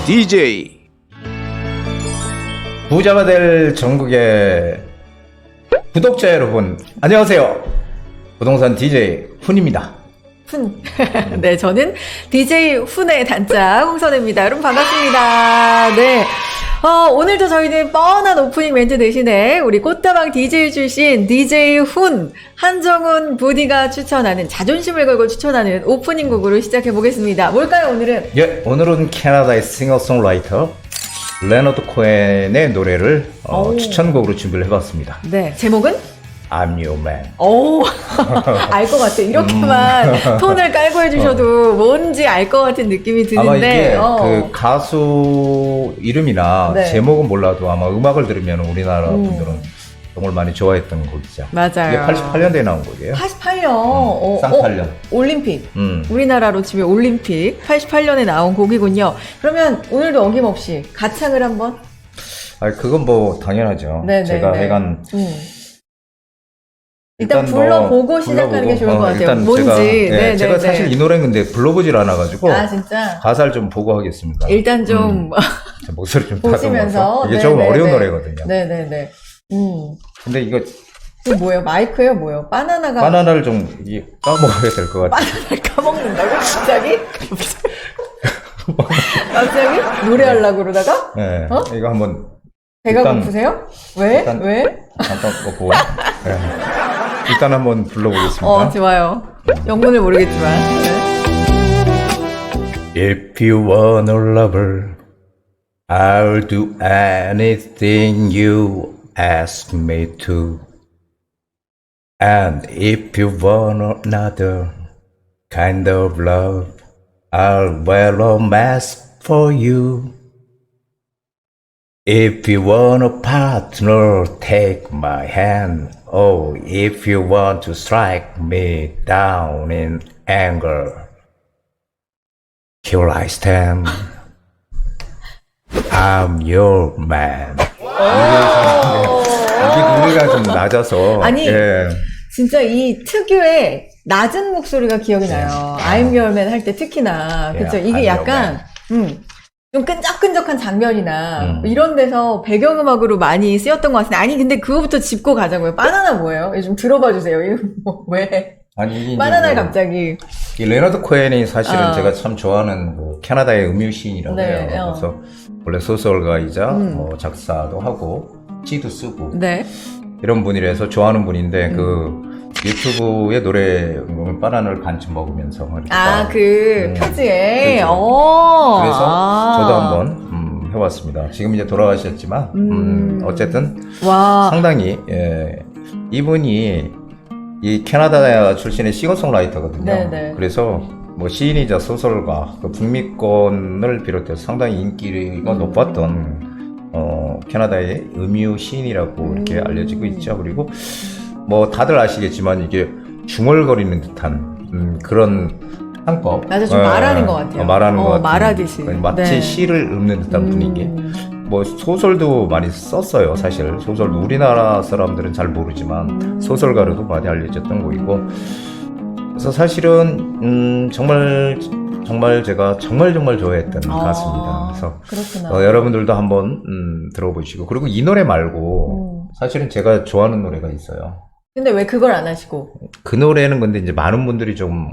DJ. 부자가 될 전국의 구독자 여러분, 안녕하세요. 부동산 DJ 훈입니다. 훈. 네, 저는 DJ 훈의 단짝 홍선혜입니다. 여러분 반갑습니다. 네. 오늘도 저희는 뻔한 오프닝 멘트 대신에 우리 꽃다방 DJ 출신 DJ 훈, 한정훈 부디가 추천하는, 자존심을 걸고 추천하는 오프닝 곡으로 시작해 보겠습니다. 뭘까요, 오늘은? 예, 오늘은 캐나다의 싱어송라이터 레너드 코엔의 노래를 추천곡으로 준비를 해봤습니다. 네, 제목은? I'm Your Man. 오, 알 것 같아. 이렇게만 톤을 깔고 해주셔도 뭔지 알 것 같은 느낌이 드는데. 아마 이게 그 가수 이름이나 네. 제목은 몰라도 아마 음악을 들으면 우리나라 분들은 정말 많이 좋아했던 곡이죠. 맞아요. 이게 88년대에 나온 곡이에요. 88년. 쌍팔년. 올림픽. 음. 우리나라로 치면 올림픽. 88년에 나온 곡이군요. 그러면 오늘도 어김없이 가창을 한번? 그건 뭐 당연하죠. 네네네. 제가 해간 일단 불러보고 시작하는 게 좋을 것 같아요. 일단 뭔지. 제가 사실 이 노래는 근데 불러보질 않아가지고 진짜? 가사를 좀 보고 하겠습니다. 일단 좀 제 목소리 좀 보시면서. 이게 조금 어려운 노래거든요. 네네네. 근데 이거 뭐예요? 마이크예요? 뭐예요? 바나나를 좀 까먹어야 될 것 같아요. 바나나를 까먹는다고? 갑자기? 갑자기? 노래하려고 그러다가? 네, 이거 한번 배가 일단- 고프세요? 왜? 왜? 잠깐 보고 일단 한번 불러보겠습니다. 좋아요. 영문을 모르겠지만. If you want a lover, I'll do anything you ask me to. And if you want another kind of love, I'll wear a mask for you. If you want a partner, take my hand. Oh, if you want to strike me down in anger, here I stand. I'm your man. 이게 노래가 좀 낮아서. 아니, 진짜 이 특유의 낮은 목소리가 기억이 나요. I'm your man 할 때 특히나. 그쵸? I'm 이게 your 약간, 좀 끈적끈적한 장면이나 이런 데서 배경음악으로 많이 쓰였던 것 같은데. 아니, 근데 그거부터 짚고 가자고요. 바나나 뭐예요? 좀 들어봐 주세요. 이거 왜? 아니, 바나나를 갑자기. 이 레너드 코엔이 사실은 제가 참 좋아하는 캐나다의 음유 시인이라고 네, 해요. 그래서 원래 소설가이자 작사도 하고 시도 쓰고 네. 이런 분이라서 좋아하는 분인데 유튜브에 노래 바나나를 반쯤 먹으면서 표지에. 그래서 저도 한번 해봤습니다. 지금 이제 돌아가셨지만 어쨌든 와. 상당히 이분이 이 캐나다 출신의 싱어송라이터거든요. 네네. 그래서 뭐 시인이자 소설가, 북미권을 비롯해서 상당히 인기가 높았던 캐나다의 음유 시인이라고 이렇게 알려지고 있죠. 그리고 뭐 다들 아시겠지만 이게 중얼거리는 듯한 그런 창법. 맞아, 좀 말하는 것 같아요. 말하는 것 같은. 말하듯이. 마치 시를 읊는 듯한 분위기. 뭐 소설도 많이 썼어요. 사실 소설도 우리나라 사람들은 잘 모르지만 소설가로도 많이 알려졌던 곡이고. 그래서 사실은 정말 제가 정말 좋아했던 가수입니다. 그래서 그렇구나. 여러분들도 한번 들어보시고, 그리고 이 노래 말고 사실은 제가 좋아하는 노래가 있어요. 근데 왜 그걸 안 하시고? 그 노래는 근데 이제 많은 분들이 좀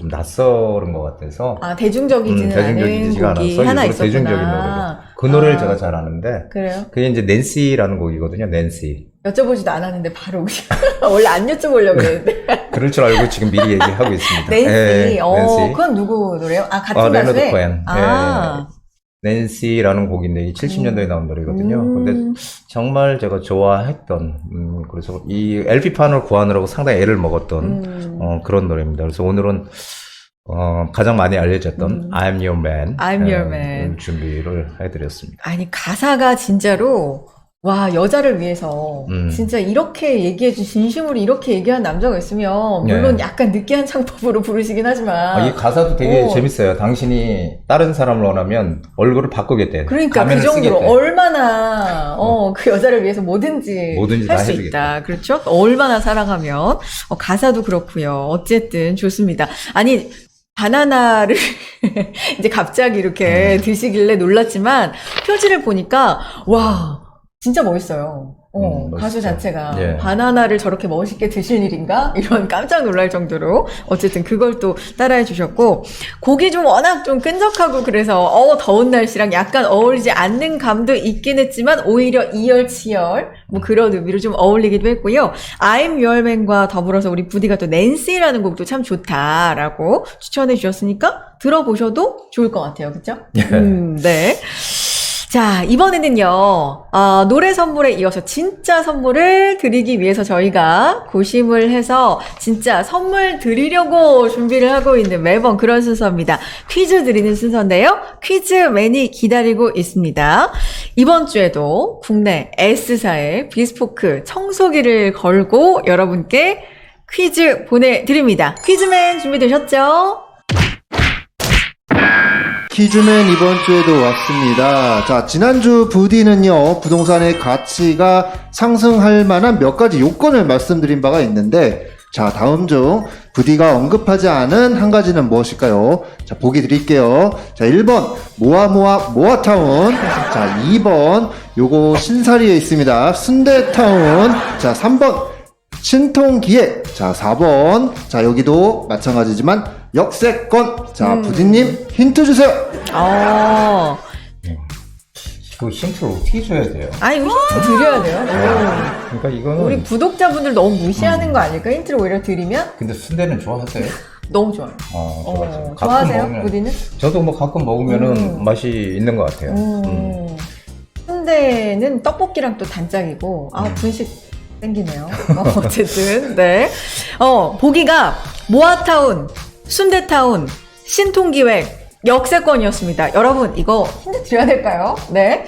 낯설은 것 같아서. 대중적이지는 않은 대중적이지가 곡이 않아서 하나 일부러 있었구나. 대중적인 노래로. 그 노래를 제가 잘 아는데. 그래요? 그게 이제 낸시라는 곡이거든요. 낸시. 여쭤보지도 않았는데 바로 원래 안 여쭤보려고 그랬는데. 그럴 줄 알고 지금 미리 얘기하고 있습니다. 낸시. 낸시. 그건 누구 노래요? 같은 레너드 가수의? 코엔. 낸시라는 곡인데 70년도에 나온 노래거든요. 근데 정말 제가 좋아했던 그래서 이 LP판을 구하느라고 상당히 애를 먹었던 그런 노래입니다. 그래서 오늘은 가장 많이 알려졌던 I'm Your Man, I'm Your Man 준비를 해드렸습니다. 아니, 가사가 진짜로 와, 여자를 위해서 진짜 이렇게 얘기해준, 진심으로 이렇게 얘기한 남자가 있으면 물론 약간 느끼한 창법으로 부르시긴 하지만 이 가사도 되게 재밌어요. 당신이 다른 사람을 원하면 얼굴을 바꾸겠대. 그러니까 그 정도로 쓰겠대. 얼마나 그 여자를 위해서 뭐든지 할 수 있다. 그렇죠? 얼마나 사랑하면 가사도 그렇고요. 어쨌든 좋습니다. 아니, 바나나를 이제 갑자기 이렇게 드시길래 놀랐지만 표지를 보니까 와 진짜 멋있어요. 가수 멋있죠. 자체가 예. 바나나를 저렇게 멋있게 드실 일인가? 이런 깜짝 놀랄 정도로 어쨌든 그걸 또 따라해 주셨고 곡이 좀 워낙 좀 끈적하고 그래서 더운 날씨랑 약간 어울리지 않는 감도 있긴 했지만 오히려 이열치열 뭐 그런 의미로 좀 어울리기도 했고요. I'm Your Man과 더불어서 우리 부디가 또 낸시라는 곡도 참 좋다라고 추천해 주셨으니까 들어보셔도 좋을 것 같아요. 그렇죠? 네. 자, 이번에는요, 노래 선물에 이어서 진짜 선물을 드리기 위해서 저희가 고심을 해서 진짜 선물 드리려고 준비를 하고 있는 매번 그런 순서입니다. 퀴즈 드리는 순서인데요. 퀴즈맨이 기다리고 있습니다. 이번 주에도 국내 S사의 비스포크 청소기를 걸고 여러분께 퀴즈 보내드립니다. 퀴즈맨 준비되셨죠? 퀴즈맨 이번 주에도 왔습니다. 자, 지난주 부디는요, 부동산의 가치가 상승할 만한 몇 가지 요건을 말씀드린 바가 있는데, 자, 다음 중 부디가 언급하지 않은 한 가지는 무엇일까요? 자, 보기 드릴게요. 자, 1번, 모아타운. 자, 2번, 요거 신사리에 있습니다. 순대타운. 자, 3번, 신통기획. 자, 4번. 자, 여기도 마찬가지지만 역세권. 자, 부디님 힌트 주세요. 그 힌트를 어떻게 줘야 돼요? 아니, 이거 힌트 드려야 돼요. 그러니까 이거는 우리 구독자분들 너무 무시하는 거 아닐까? 힌트를 오히려 드리면? 근데 순대는 좋아하세요? 너무 좋아요. 좋아하세요. 가끔 좋아하세요, 먹으면- 부디는? 저도 뭐 가끔 먹으면은 맛이 있는 것 같아요. 순대는 떡볶이랑 또 단짝이고, 분식 땡기네요. 어쨌든, 네. 보기가 모아타운, 순대타운, 신통기획, 역세권이었습니다. 여러분, 이거 힌트 드려야 될까요? 네.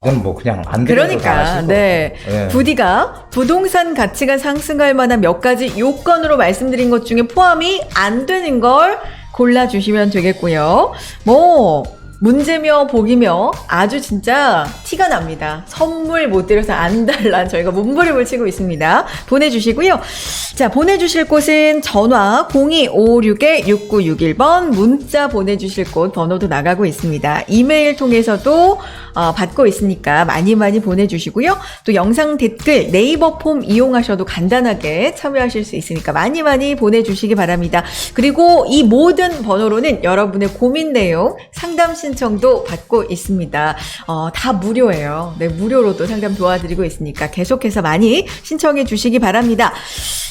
이건 뭐 그냥 안 되는 그러니까, 네. 부디가 부동산 가치가 상승할 만한 몇 가지 요건으로 말씀드린 것 중에 포함이 안 되는 걸 골라주시면 되겠고요. 뭐, 문제며 복이며 아주 진짜 티가 납니다. 선물 못 드려서 안달난 저희가 몸부림을 치고 있습니다. 보내주시고요. 자, 보내주실 곳은 전화 0256-6961번, 문자 보내주실 곳 번호도 나가고 있습니다. 이메일 통해서도 받고 있으니까 많이 보내주시고요. 또 영상 댓글 네이버 폼 이용하셔도 간단하게 참여하실 수 있으니까 많이 보내주시기 바랍니다. 그리고 이 모든 번호로는 여러분의 고민 내용 상담 신청도 받고 있습니다. 다 무료예요. 네, 무료로도 상담 도와드리고 있으니까 계속해서 많이 신청해 주시기 바랍니다.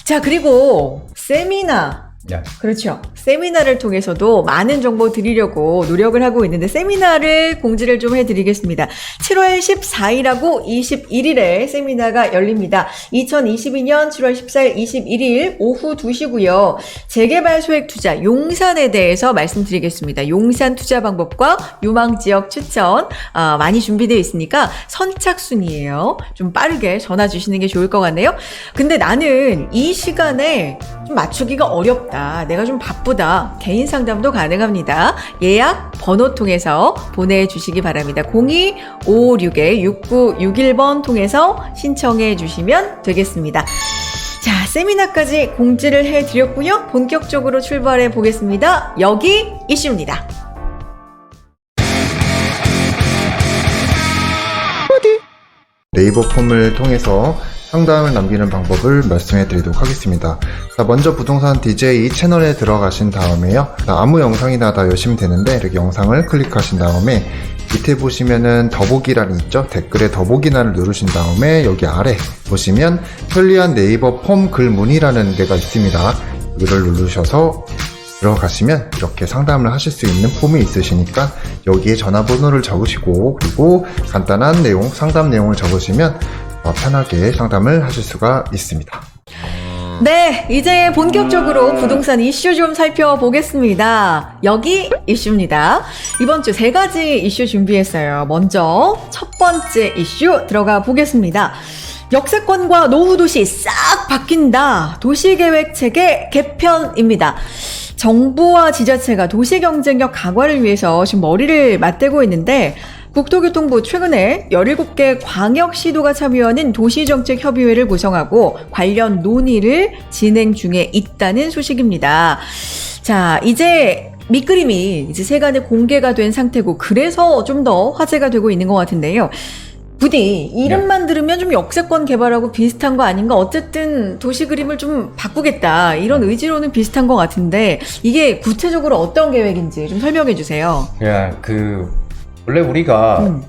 자, 그리고 세미나. 그렇죠. 세미나를 통해서도 많은 정보 드리려고 노력을 하고 있는데 세미나를 공지를 좀 해드리겠습니다. 7월 14일하고 21일에 세미나가 열립니다. 2022년 7월 14일, 21일 오후 2시고요. 재개발 소액 투자 용산에 대해서 말씀드리겠습니다. 용산 투자 방법과 유망지역 추천 많이 준비되어 있으니까 선착순이에요. 좀 빠르게 전화 주시는 게 좋을 것 같네요. 근데 나는 이 시간에 좀 맞추기가 어렵다. 내가 좀 바쁘다. 개인 상담도 가능합니다. 예약 번호 통해서 보내주시기 바랍니다. 0256-6961번 통해서 신청해 주시면 되겠습니다. 자, 세미나까지 공지를 해드렸고요. 본격적으로 출발해 보겠습니다. 여기 이슈입니다. 네이버 폼을 통해서 상담을 남기는 방법을 말씀해 드리도록 하겠습니다. 자, 먼저 부동산 DJ 채널에 들어가신 다음에요. 아무 영상이나 다 열시면 되는데 이렇게 영상을 클릭하신 다음에 밑에 보시면은 더보기란이 있죠? 댓글에 더보기란을 누르신 다음에 여기 아래 보시면 편리한 네이버 폼 글문이라는 데가 있습니다. 이걸 누르셔서 들어가시면 이렇게 상담을 하실 수 있는 폼이 있으시니까 여기에 전화번호를 적으시고 그리고 간단한 내용, 상담 내용을 적으시면 편하게 상담을 하실 수가 있습니다. 네, 이제 본격적으로 부동산 이슈 좀 살펴보겠습니다. 여기 이슈입니다. 이번 주 3가지 이슈 준비했어요. 먼저 첫 번째 이슈 들어가 보겠습니다. 역세권과 노후도시 싹 바뀐다. 도시계획 체계 개편입니다. 정부와 지자체가 도시경쟁력 강화를 위해서 지금 머리를 맞대고 있는데 국토교통부 최근에 17개 광역시도가 참여하는 도시정책협의회를 구성하고 관련 논의를 진행 중에 있다는 소식입니다. 자, 이제 밑그림이 이제 세간에 공개가 된 상태고 그래서 좀 더 화제가 되고 있는 것 같은데요. 부디 이름만 들으면 좀 역세권 개발하고 비슷한 거 아닌가? 어쨌든 도시 그림을 좀 바꾸겠다 이런 의지로는 비슷한 것 같은데 이게 구체적으로 어떤 계획인지 좀 설명해 주세요. 그냥 원래 우리가 음.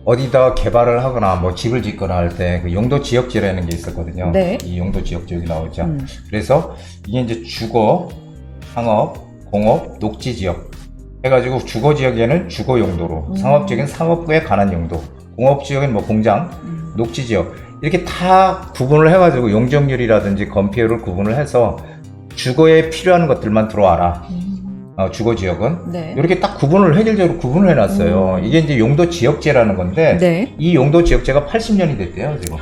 어디다 개발을 하거나 뭐 집을 짓거나 할 때 그 용도 지역지라는 게 있었거든요. 네. 이 용도 지역지역이 나오죠. 그래서 이게 이제 주거, 상업, 공업, 녹지 지역 해가지고 주거 지역에는 주거 용도로, 상업 지역엔 상업에 관한 용도, 공업 지역은 뭐 공장, 녹지 지역 이렇게 다 구분을 해가지고 용적률이라든지 건폐율을 구분을 해서 주거에 필요한 것들만 들어와라. 주거 지역은 네. 이렇게 딱 구분을 획일적으로 구분을 해놨어요. 이게 이제 용도 지역제라는 건데 네. 이 용도 지역제가 80년이 됐대요 지금.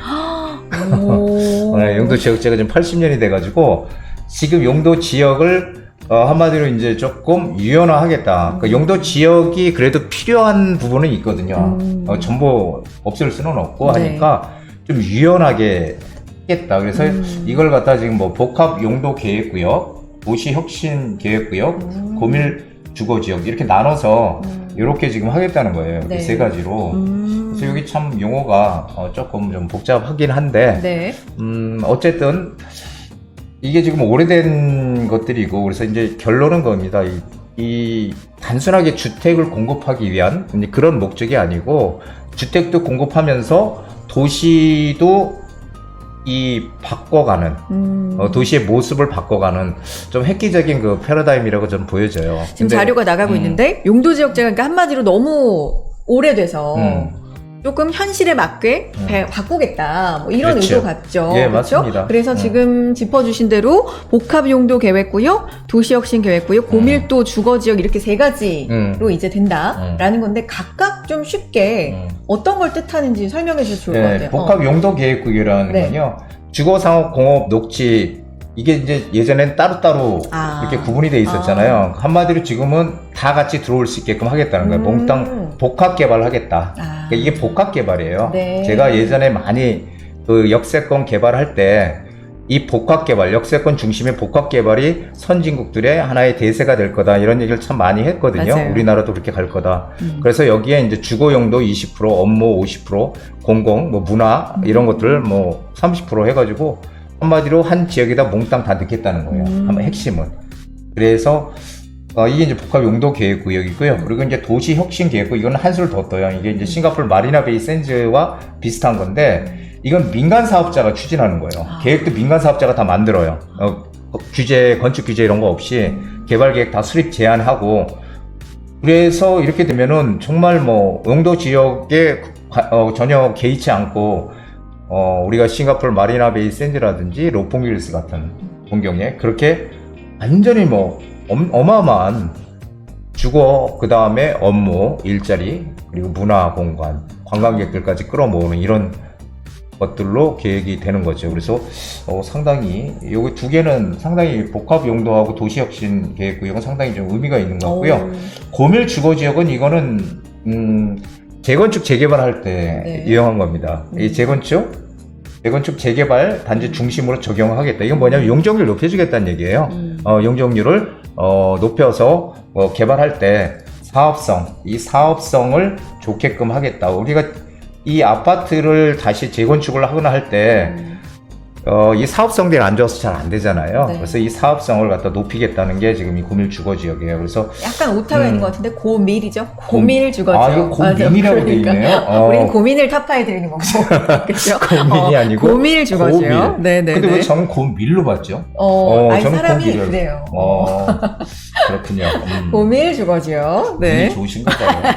오. 네, 용도 지역제가 지금 80년이 돼가지고 지금 용도 지역을 한마디로 이제 조금 유연화하겠다. 그 용도 지역이 그래도 필요한 부분은 있거든요. 전부 없앨 수는 없고 네. 하니까 좀 유연하게 하겠다. 그래서 이걸 갖다 지금 뭐 복합 용도 계획구역, 도시 혁신 계획구역, 고밀 주거 지역 이렇게 나눠서 이렇게 지금 하겠다는 거예요. 네. 이 세 가지로. 그래서 여기 참 용어가 조금 좀 복잡하긴 한데, 네. 어쨌든 이게 지금 오래된 것들이고, 그래서 이제 결론은 겁니다. 이 단순하게 주택을 공급하기 위한 이제 그런 목적이 아니고, 주택도 공급하면서 도시도 바꿔가는, 도시의 모습을 바꿔가는 좀 획기적인 그 패러다임이라고 좀 보여져요. 지금 근데, 자료가 나가고 있는데 용도 지역제가 그러니까 한마디로 너무 오래돼서 조금 현실에 맞게 바꾸겠다 뭐 이런 그렇죠. 의도 같죠. 예, 그렇죠? 맞습니다. 그래서 지금 짚어주신 대로 복합용도 계획구역, 도시혁신 계획구역, 고밀도 주거지역 이렇게 세 가지로 이제 된다라는 건데 각각 좀 쉽게 어떤 걸 뜻하는지 설명해 주셔도 좋을 것 같아요. 복합 용도 계획구역이라는 네. 건요. 주거, 상업, 공업, 녹지 이게 이제 예전엔 따로따로 이렇게 구분이 돼 있었잖아요. 한마디로 지금은 다 같이 들어올 수 있게끔 하겠다는 거예요. 몽땅 복합 개발을 하겠다. 그러니까 이게 복합 개발이에요. 네. 제가 예전에 많이 그 역세권 개발할 때 이 복합 개발, 역세권 중심의 복합 개발이 선진국들의 하나의 대세가 될 거다. 이런 얘기를 참 많이 했거든요. 맞아요. 우리나라도 그렇게 갈 거다. 그래서 여기에 이제 주거 용도 20%, 업무 50%, 공공, 뭐 문화 이런 것들 뭐 30% 해가지고 한마디로 한 지역에다 몽땅 다 넣겠다는 거예요. 한번 핵심은. 그래서 이게 이제 복합 용도 계획 구역이고요. 그리고 이제 도시 혁신 계획구 이건 한술 더 떠요. 이게 이제 싱가포르 마리나 베이 샌즈와 비슷한 건데 이건 민간 사업자가 추진하는 거예요. 계획도 민간 사업자가 다 만들어요. 규제, 건축 규제 이런 거 없이 개발 계획 다 수립 제안하고 그래서 이렇게 되면은 정말 뭐 용도 지역에 전혀 개의치 않고 우리가 싱가포르 마리나 베이 샌즈라든지 로퐁힐스 같은 동경에 그렇게 완전히 뭐 어마어마한 주거, 그 다음에 업무, 일자리, 그리고 문화 공간, 관광객들까지 끌어모으는 이런 것들로 계획이 되는 거죠. 그래서 상당히 여기 두 개는 상당히 복합 용도하고 도시혁신 계획구역은 상당히 좀 의미가 있는 것 같고요. 고밀 주거지역은 이거는 재건축 재개발할 때 유용한 겁니다. 이 재건축 재개발 단지 중심으로 적용하겠다. 이건 뭐냐면 용적률 높여주겠다는 얘기예요. 용적률을 높여서 개발할 때 이 사업성을 좋게끔 하겠다. 우리가 이 아파트를 다시 재건축을 하거나 할 때 이 사업성들이 안 좋아서 잘 안 되잖아요. 네. 그래서 이 사업성을 갖다 높이겠다는 게 지금 이 고밀 주거 지역이에요. 그래서 약간 오타가 있는 것 같은데 고밀이죠. 고밀 주거지역. 이거 고민이라고 돼 있네요. 우리는 고민을 타파해 드리는 거고. 그렇죠? 고민이 아니고 고밀 주거지역. 네네. 근데 왜 저는 고밀로 봤죠? 아니 저는 사람이 고밀을. 그래요. 그렇군요. 고밀 주거지역. 네. 운이 좋으신가 봐요.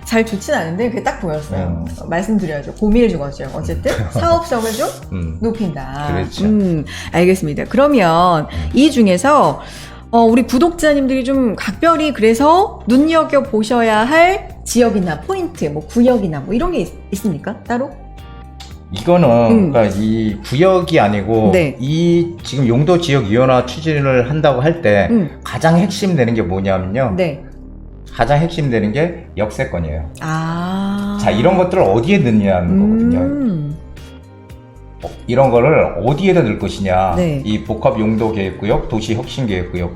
잘 좋진 않은데 그게 딱 보였어요. 말씀드려야죠. 고밀 주거지역. 어쨌든 사업성을 좀 높인다. 그렇죠. 알겠습니다. 그러면 이 중에서 우리 구독자님들이 좀 각별히 그래서 눈여겨 보셔야 할 지역이나 포인트, 뭐 구역이나 뭐 이런 게 있습니까? 따로? 이거는 그러니까 이 구역이 아니고 네. 이 지금 용도 지역 유연화 추진을 한다고 할 때 가장 핵심 되는 게 뭐냐면요. 네. 가장 핵심 되는 게 역세권이에요. 자, 이런 것들을 어디에 넣느냐는 거거든요. 이런 거를 어디에다 넣을 것이냐. 네. 이 복합 용도 계획구역, 도시 혁신 계획구역.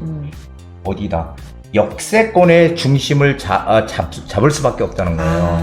어디다 역세권의 중심을 잡을 수밖에 없다는 거예요.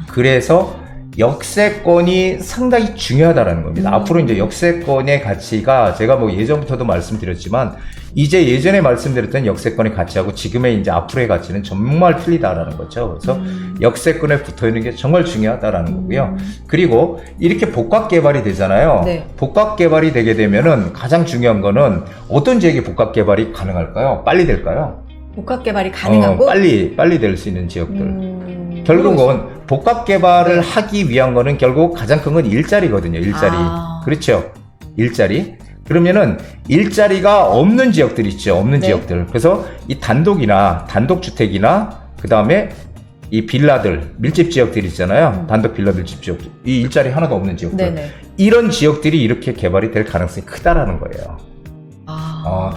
그래서 역세권이 상당히 중요하다는 겁니다. 앞으로 이제 역세권의 가치가 제가 뭐 예전부터도 말씀드렸지만 이제 예전에 말씀드렸던 역세권의 가치하고 지금의 이제 앞으로의 가치는 정말 틀리다라는 거죠. 그래서 역세권에 붙어 있는 게 정말 중요하다라는 거고요. 그리고 이렇게 복합 개발이 되잖아요. 네. 복합 개발이 되게 되면은 가장 중요한 거는 어떤 지역이 복합 개발이 가능할까요? 빨리 될까요? 복합 개발이 가능하고 빨리 될 수 있는 지역들. 결국은 복합 개발을 하기 위한 거는 결국 가장 큰 건 일자리거든요. 일자리. 그렇죠. 일자리. 그러면은 일자리가 없는 지역들 있죠. 없는 네. 지역들. 그래서 이 단독주택이나 그 다음에 이 빌라들, 밀집 지역들 있잖아요. 단독 빌라 밀집 지역. 이 일자리 하나도 없는 지역들. 네네. 이런 지역들이 이렇게 개발이 될 가능성이 크다라는 거예요.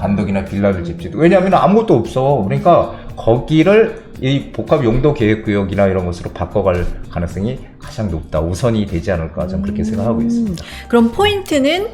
단독이나 빌라 밀집 지역. 왜냐하면 아무것도 없어. 그러니까 거기를 이 복합 용도 계획 구역이나 이런 것으로 바꿔갈 가능성이 가장 높다. 우선이 되지 않을까 저는 그렇게 생각하고 있습니다. 그럼 포인트는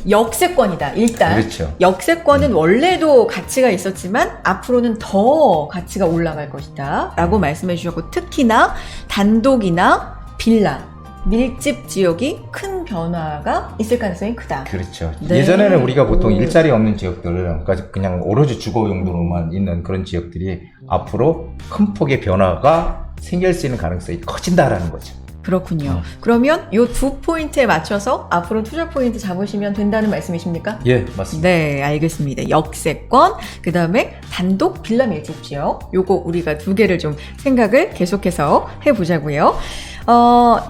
역세권이다. 일단 그렇죠. 역세권은 원래도 가치가 있었지만 앞으로는 더 가치가 올라갈 것이다 라고 말씀해 주셨고, 특히나 단독이나 빌라, 밀집 지역이 큰 변화가 있을 가능성이 크다. 그렇죠. 네. 예전에는 우리가 보통 일자리 없는 지역들, 그러니까 그냥 오로지 주거 용도로만 있는 그런 지역들이 앞으로 큰 폭의 변화가 생길 수 있는 가능성이 커진다라는 거죠. 그렇군요. 그러면 이 두 포인트에 맞춰서 앞으로 투자 포인트 잡으시면 된다는 말씀이십니까? 예, 맞습니다. 네, 알겠습니다. 역세권, 그 다음에 단독 빌라 밀집 지역, 요거 우리가 두 개를 좀 생각을 계속해서 해보자고요.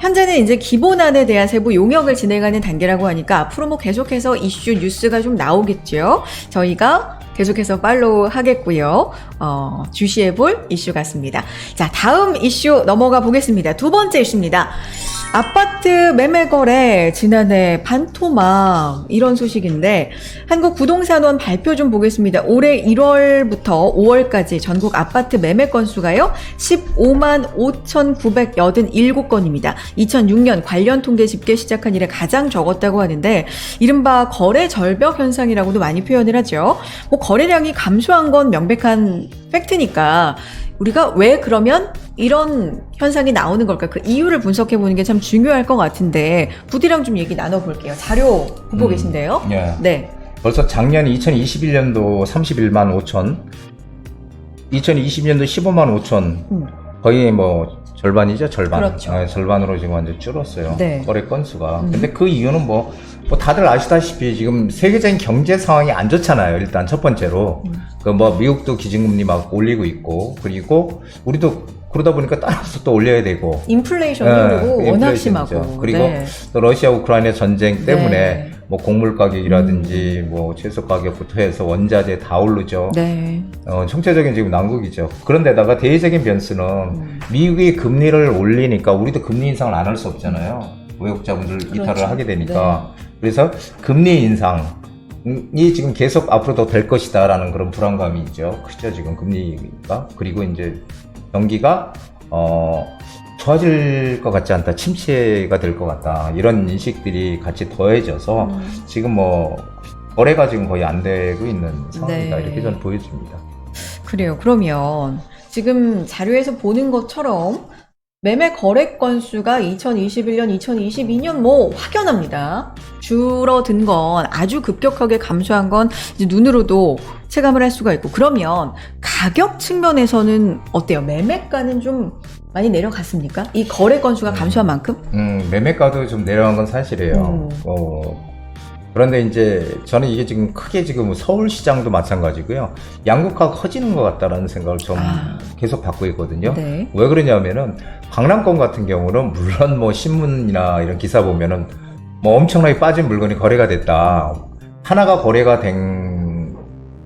현재는 이제 기본안에 대한 세부 용역을 진행하는 단계라고 하니까 앞으로 뭐 계속해서 이슈 뉴스가 좀 나오겠죠. 저희가 계속해서 팔로우 하겠고요. 주시해볼 이슈 같습니다. 자, 다음 이슈 넘어가 보겠습니다. 두 번째 이슈입니다. 아파트 매매 거래 지난해 반토막, 이런 소식인데 한국부동산원 발표 좀 보겠습니다. 올해 1월부터 5월까지 전국 아파트 매매 건수가요 15만 5,987건입니다. 2006년 관련 통계 집계 시작한 이래 가장 적었다고 하는데, 이른바 거래 절벽 현상이라고도 많이 표현을 하죠. 뭐 거래량이 감소한 건 명백한 팩트니까 우리가 왜 그러면 이런 현상이 나오는 걸까? 그 이유를 분석해 보는 게 참 중요할 것 같은데, 부디랑 좀 얘기 나눠볼게요. 자료 보고 계신데요. 예. 네. 벌써 작년 2021년도 31만 5천, 2020년도 15만 5천, 거의 뭐 절반이죠, 절반. 그렇죠. 절반으로 지금 완전 줄었어요. 네. 거래 건수가. 근데 그 이유는 뭐 다들 아시다시피 지금 세계적인 경제 상황이 안 좋잖아요. 일단 첫 번째로. 그 뭐 미국도 기준금리 막 올리고 있고, 그리고 우리도 그러다 보니까 따라서 또 올려야 되고. 인플레이션이 그리고 워낙 심하고. 그리고 네. 또 러시아 우크라이나 전쟁 때문에 네. 뭐 곡물 가격이라든지 뭐 채소 가격부터 해서 원자재 다 오르죠. 네. 총체적인 지금 난국이죠. 그런데다가 대외적인 변수는 미국이 금리를 올리니까 우리도 금리 인상을 안 할 수 없잖아요. 외국 자본들 이탈을 그렇죠. 하게 되니까. 그래서 금리 인상이 지금 계속 앞으로 더 될 것이다라는 그런 불안감이 있죠. 크죠, 지금 금리가. 그리고 이제 경기가 좋아질 것 같지 않다, 침체가 될 것 같다, 이런 인식들이 같이 더해져서 지금 뭐 거래가 지금 거의 안 되고 있는 상황이다. 네. 이렇게 저는 보여집니다. 그래요. 그러면 지금 자료에서 보는 것처럼 매매 거래 건수가 2021년, 2022년 뭐 확연합니다. 줄어든 건, 아주 급격하게 감소한 건 이제 눈으로도 체감을 할 수가 있고, 그러면 가격 측면에서는 어때요? 매매가는 좀 많이 내려갔습니까? 이 거래 건수가 감소한 만큼? 매매가도 좀 내려간 건 사실이에요. 그런데 이제 저는 이게 지금 크게 지금 서울시장도 마찬가지고요. 양극화가 커지는 것 같다라는 생각을 좀 계속 받고 있거든요. 네. 왜 그러냐면은 강남권 같은 경우는 물론 뭐 신문이나 이런 기사 보면은 뭐 엄청나게 빠진 물건이 거래가 됐다. 하나가 거래가 된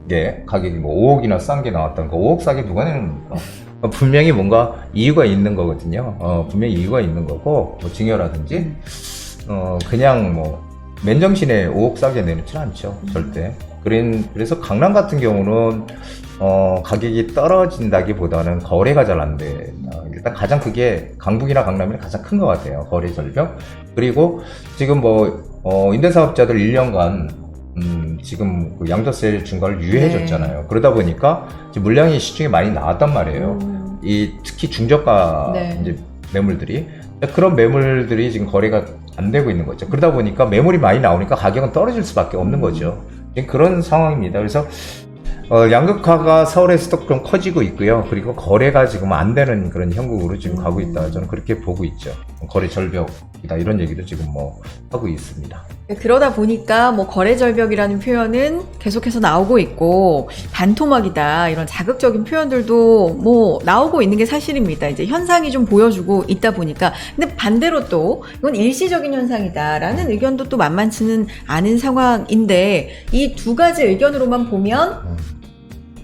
게 가격이 뭐 5억이나 싼 게 나왔다는 거. 5억 싸게 누가 내는 겁니까? 분명히 뭔가 이유가 있는 거거든요. 분명히 이유가 있는 거고, 뭐 증여라든지, 그냥 뭐 맨정신에 5억 싸게 내놓지는 않죠, 절대. 그래서 강남 같은 경우는 가격이 떨어진다기보다는 거래가 잘 안 돼. 일단 가장 그게 강북이나 강남이 가장 큰 것 같아요, 거래 절벽. 그리고 지금 뭐 임대사업자들 1년간 지금 그 양도세 중과를 유예해줬잖아요. 그러다 보니까 이제 물량이 시중에 많이 나왔단 말이에요. 이 특히 중저가 네. 이제 매물들이 그런 매물들이 지금 거래가 안 되고 있는 거죠. 그러다 보니까 매물이 많이 나오니까 가격은 떨어질 수밖에 없는 거죠. 지금 그런 상황입니다. 그래서 양극화가 서울에서도 좀 커지고 있고요. 그리고 거래가 지금 안 되는 그런 형국으로 지금 가고 있다. 저는 그렇게 보고 있죠. 거래 절벽이다 이런 얘기도 지금 뭐 하고 있습니다. 그러다 보니까 뭐 거래 절벽이라는 표현은 계속해서 나오고 있고 반토막이다 이런 자극적인 표현들도 뭐 나오고 있는 게 사실입니다. 이제 현상이 좀 보여주고 있다 보니까 근데 반대로 또 이건 일시적인 현상이다라는 의견도 또 만만치는 않은 상황인데 이 두 가지 의견으로만 보면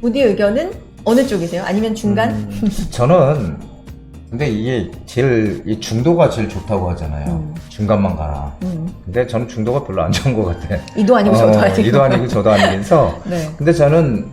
부디 의견은 어느 쪽이세요? 아니면 중간? 저는 근데 이게 제일 이 중도가 제일 좋다고 하잖아요. 중간만 가라. 근데 저는 중도가 별로 안 좋은 것 같아. 이도 아니고 저도 아니고. 이도 아니고 저도 아니면서. 네. 근데 저는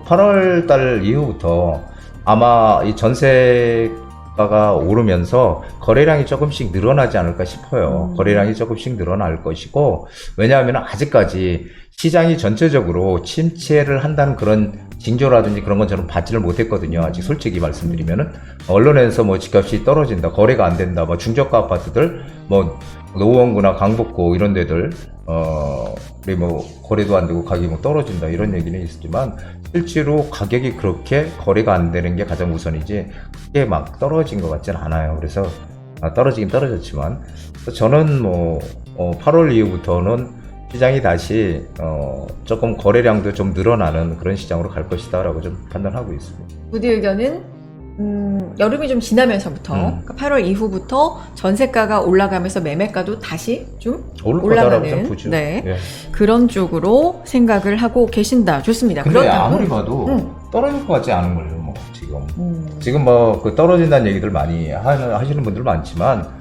8월 달 이후부터 아마 이 전세가가 오르면서 거래량이 조금씩 늘어나지 않을까 싶어요. 거래량이 조금씩 늘어날 것이고 왜냐하면 아직까지 시장이 전체적으로 침체를 한다는 그런 징조라든지 그런 건 저는 받지를 못했거든요. 아직 솔직히 말씀드리면은 언론에서 뭐 집값이 떨어진다, 거래가 안 된다, 뭐 중저가 아파트들, 뭐 노원구나 강북구 이런 데들 뭐 거래도 안 되고 가격이 뭐 떨어진다 이런 얘기는 있었지만 실제로 가격이 그렇게 거래가 안 되는 게 가장 우선이지 그게 막 떨어진 것 같지는 않아요. 그래서 떨어지긴 떨어졌지만 저는 뭐 8월 이후부터는 시장이 다시 조금 거래량도 좀 늘어나는 그런 시장으로 갈 것이다라고 좀 판단하고 있습니다. 부디 의견은 여름이 좀 지나면서부터 그러니까 8월 이후부터 전세가가 올라가면서 매매가도 다시 좀 올라가는 보죠. 네. 예. 그런 쪽으로 생각을 하고 계신다. 좋습니다. 근데 그렇다면 아무리 봐도 떨어질 것 같지 않은 거예요. 뭐 지금 지금 뭐 그 떨어진다는 얘기들 많이 하시는 분들 많지만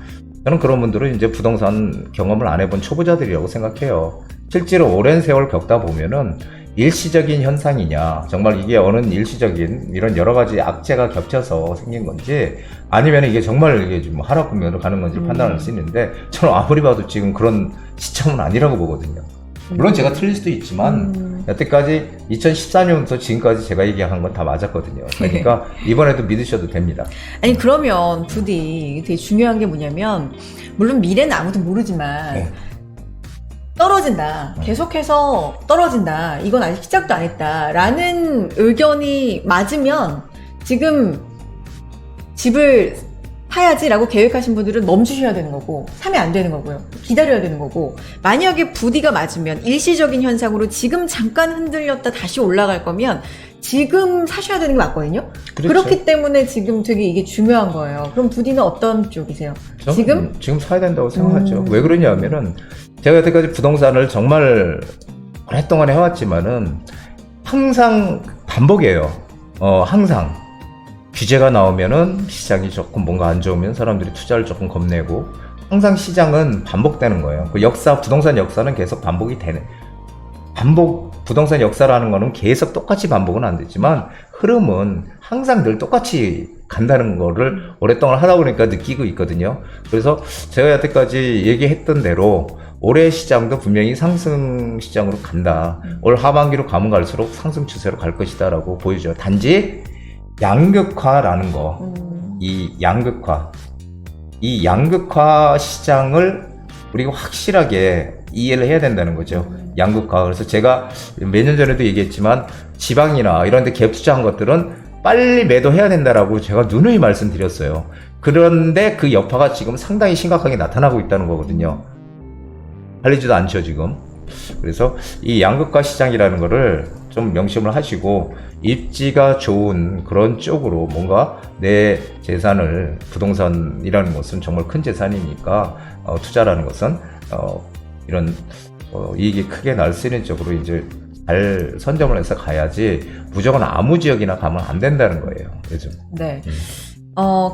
저는 그런 분들은 이제 부동산 경험을 안 해본 초보자들이라고 생각해요. 실제로 오랜 세월 겪다 보면은 일시적인 현상이냐, 정말 이게 어느 일시적인 이런 여러 가지 악재가 겹쳐서 생긴 건지, 아니면 이게 정말 이게 좀 하락국면으로 가는 건지 판단할 수 있는데, 저는 아무리 봐도 지금 그런 시점은 아니라고 보거든요. 물론 제가 틀릴 수도 있지만, 여태까지 2014년부터 지금까지 제가 얘기한 건 다 맞았거든요. 그러니까 이번에도 믿으셔도 됩니다. 아니 그러면 부디 되게 중요한 게 뭐냐면 물론 미래는 아무도 모르지만 네. 떨어진다. 계속해서 떨어진다. 이건 아직 시작도 안 했다라는 의견이 맞으면 지금 집을 사야지라고 계획하신 분들은 멈추셔야 되는 거고 사면 안 되는 거고요. 기다려야 되는 거고 만약에 부디가 맞으면 일시적인 현상으로 지금 잠깐 흔들렸다 다시 올라갈 거면 지금 사셔야 되는 게 맞거든요. 그렇죠. 그렇기 때문에 지금 되게 이게 중요한 거예요. 그럼 부디는 어떤 쪽이세요? 저는 지금 사야 된다고 생각하죠. 왜 그러냐면은 제가 여태까지 부동산을 정말 오랫동안 해왔지만은 항상 반복이에요. 항상 규제가 나오면은 시장이 조금 뭔가 안 좋으면 사람들이 투자를 조금 겁내고 항상 시장은 반복되는 거예요. 그 부동산 역사는 계속 반복이 되는. 부동산 역사라는 거는 계속 똑같이 반복은 안 되지만 흐름은 항상 늘 똑같이 간다는 거를 오랫동안 하다 보니까 느끼고 있거든요. 그래서 제가 여태까지 얘기했던 대로 올해 시장도 분명히 상승 시장으로 간다. 올 하반기로 가면 갈수록 상승 추세로 갈 것이다 라고 보여줘요. 단지 양극화라는 거, 이 양극화 시장을 우리가 확실하게 이해를 해야 된다는 거죠. 양극화. 그래서 제가 몇 년 전에도 얘기했지만 지방이나 이런 데 갭 투자한 것들은 빨리 매도해야 된다라고 제가 누누이 말씀드렸어요. 그런데 그 여파가 지금 상당히 심각하게 나타나고 있다는 거거든요. 팔리지도 않죠, 지금. 그래서 이 양극화 시장이라는 거를 좀 명심을 하시고 입지가 좋은 그런 쪽으로 뭔가 내 재산을 부동산이라는 것은 정말 큰 재산이니까 투자라는 것은 이런 이익이 크게 날 수 있는 쪽으로 이제 잘 선점을 해서 가야지 무조건 아무 지역이나 가면 안 된다는 거예요, 요즘. 네.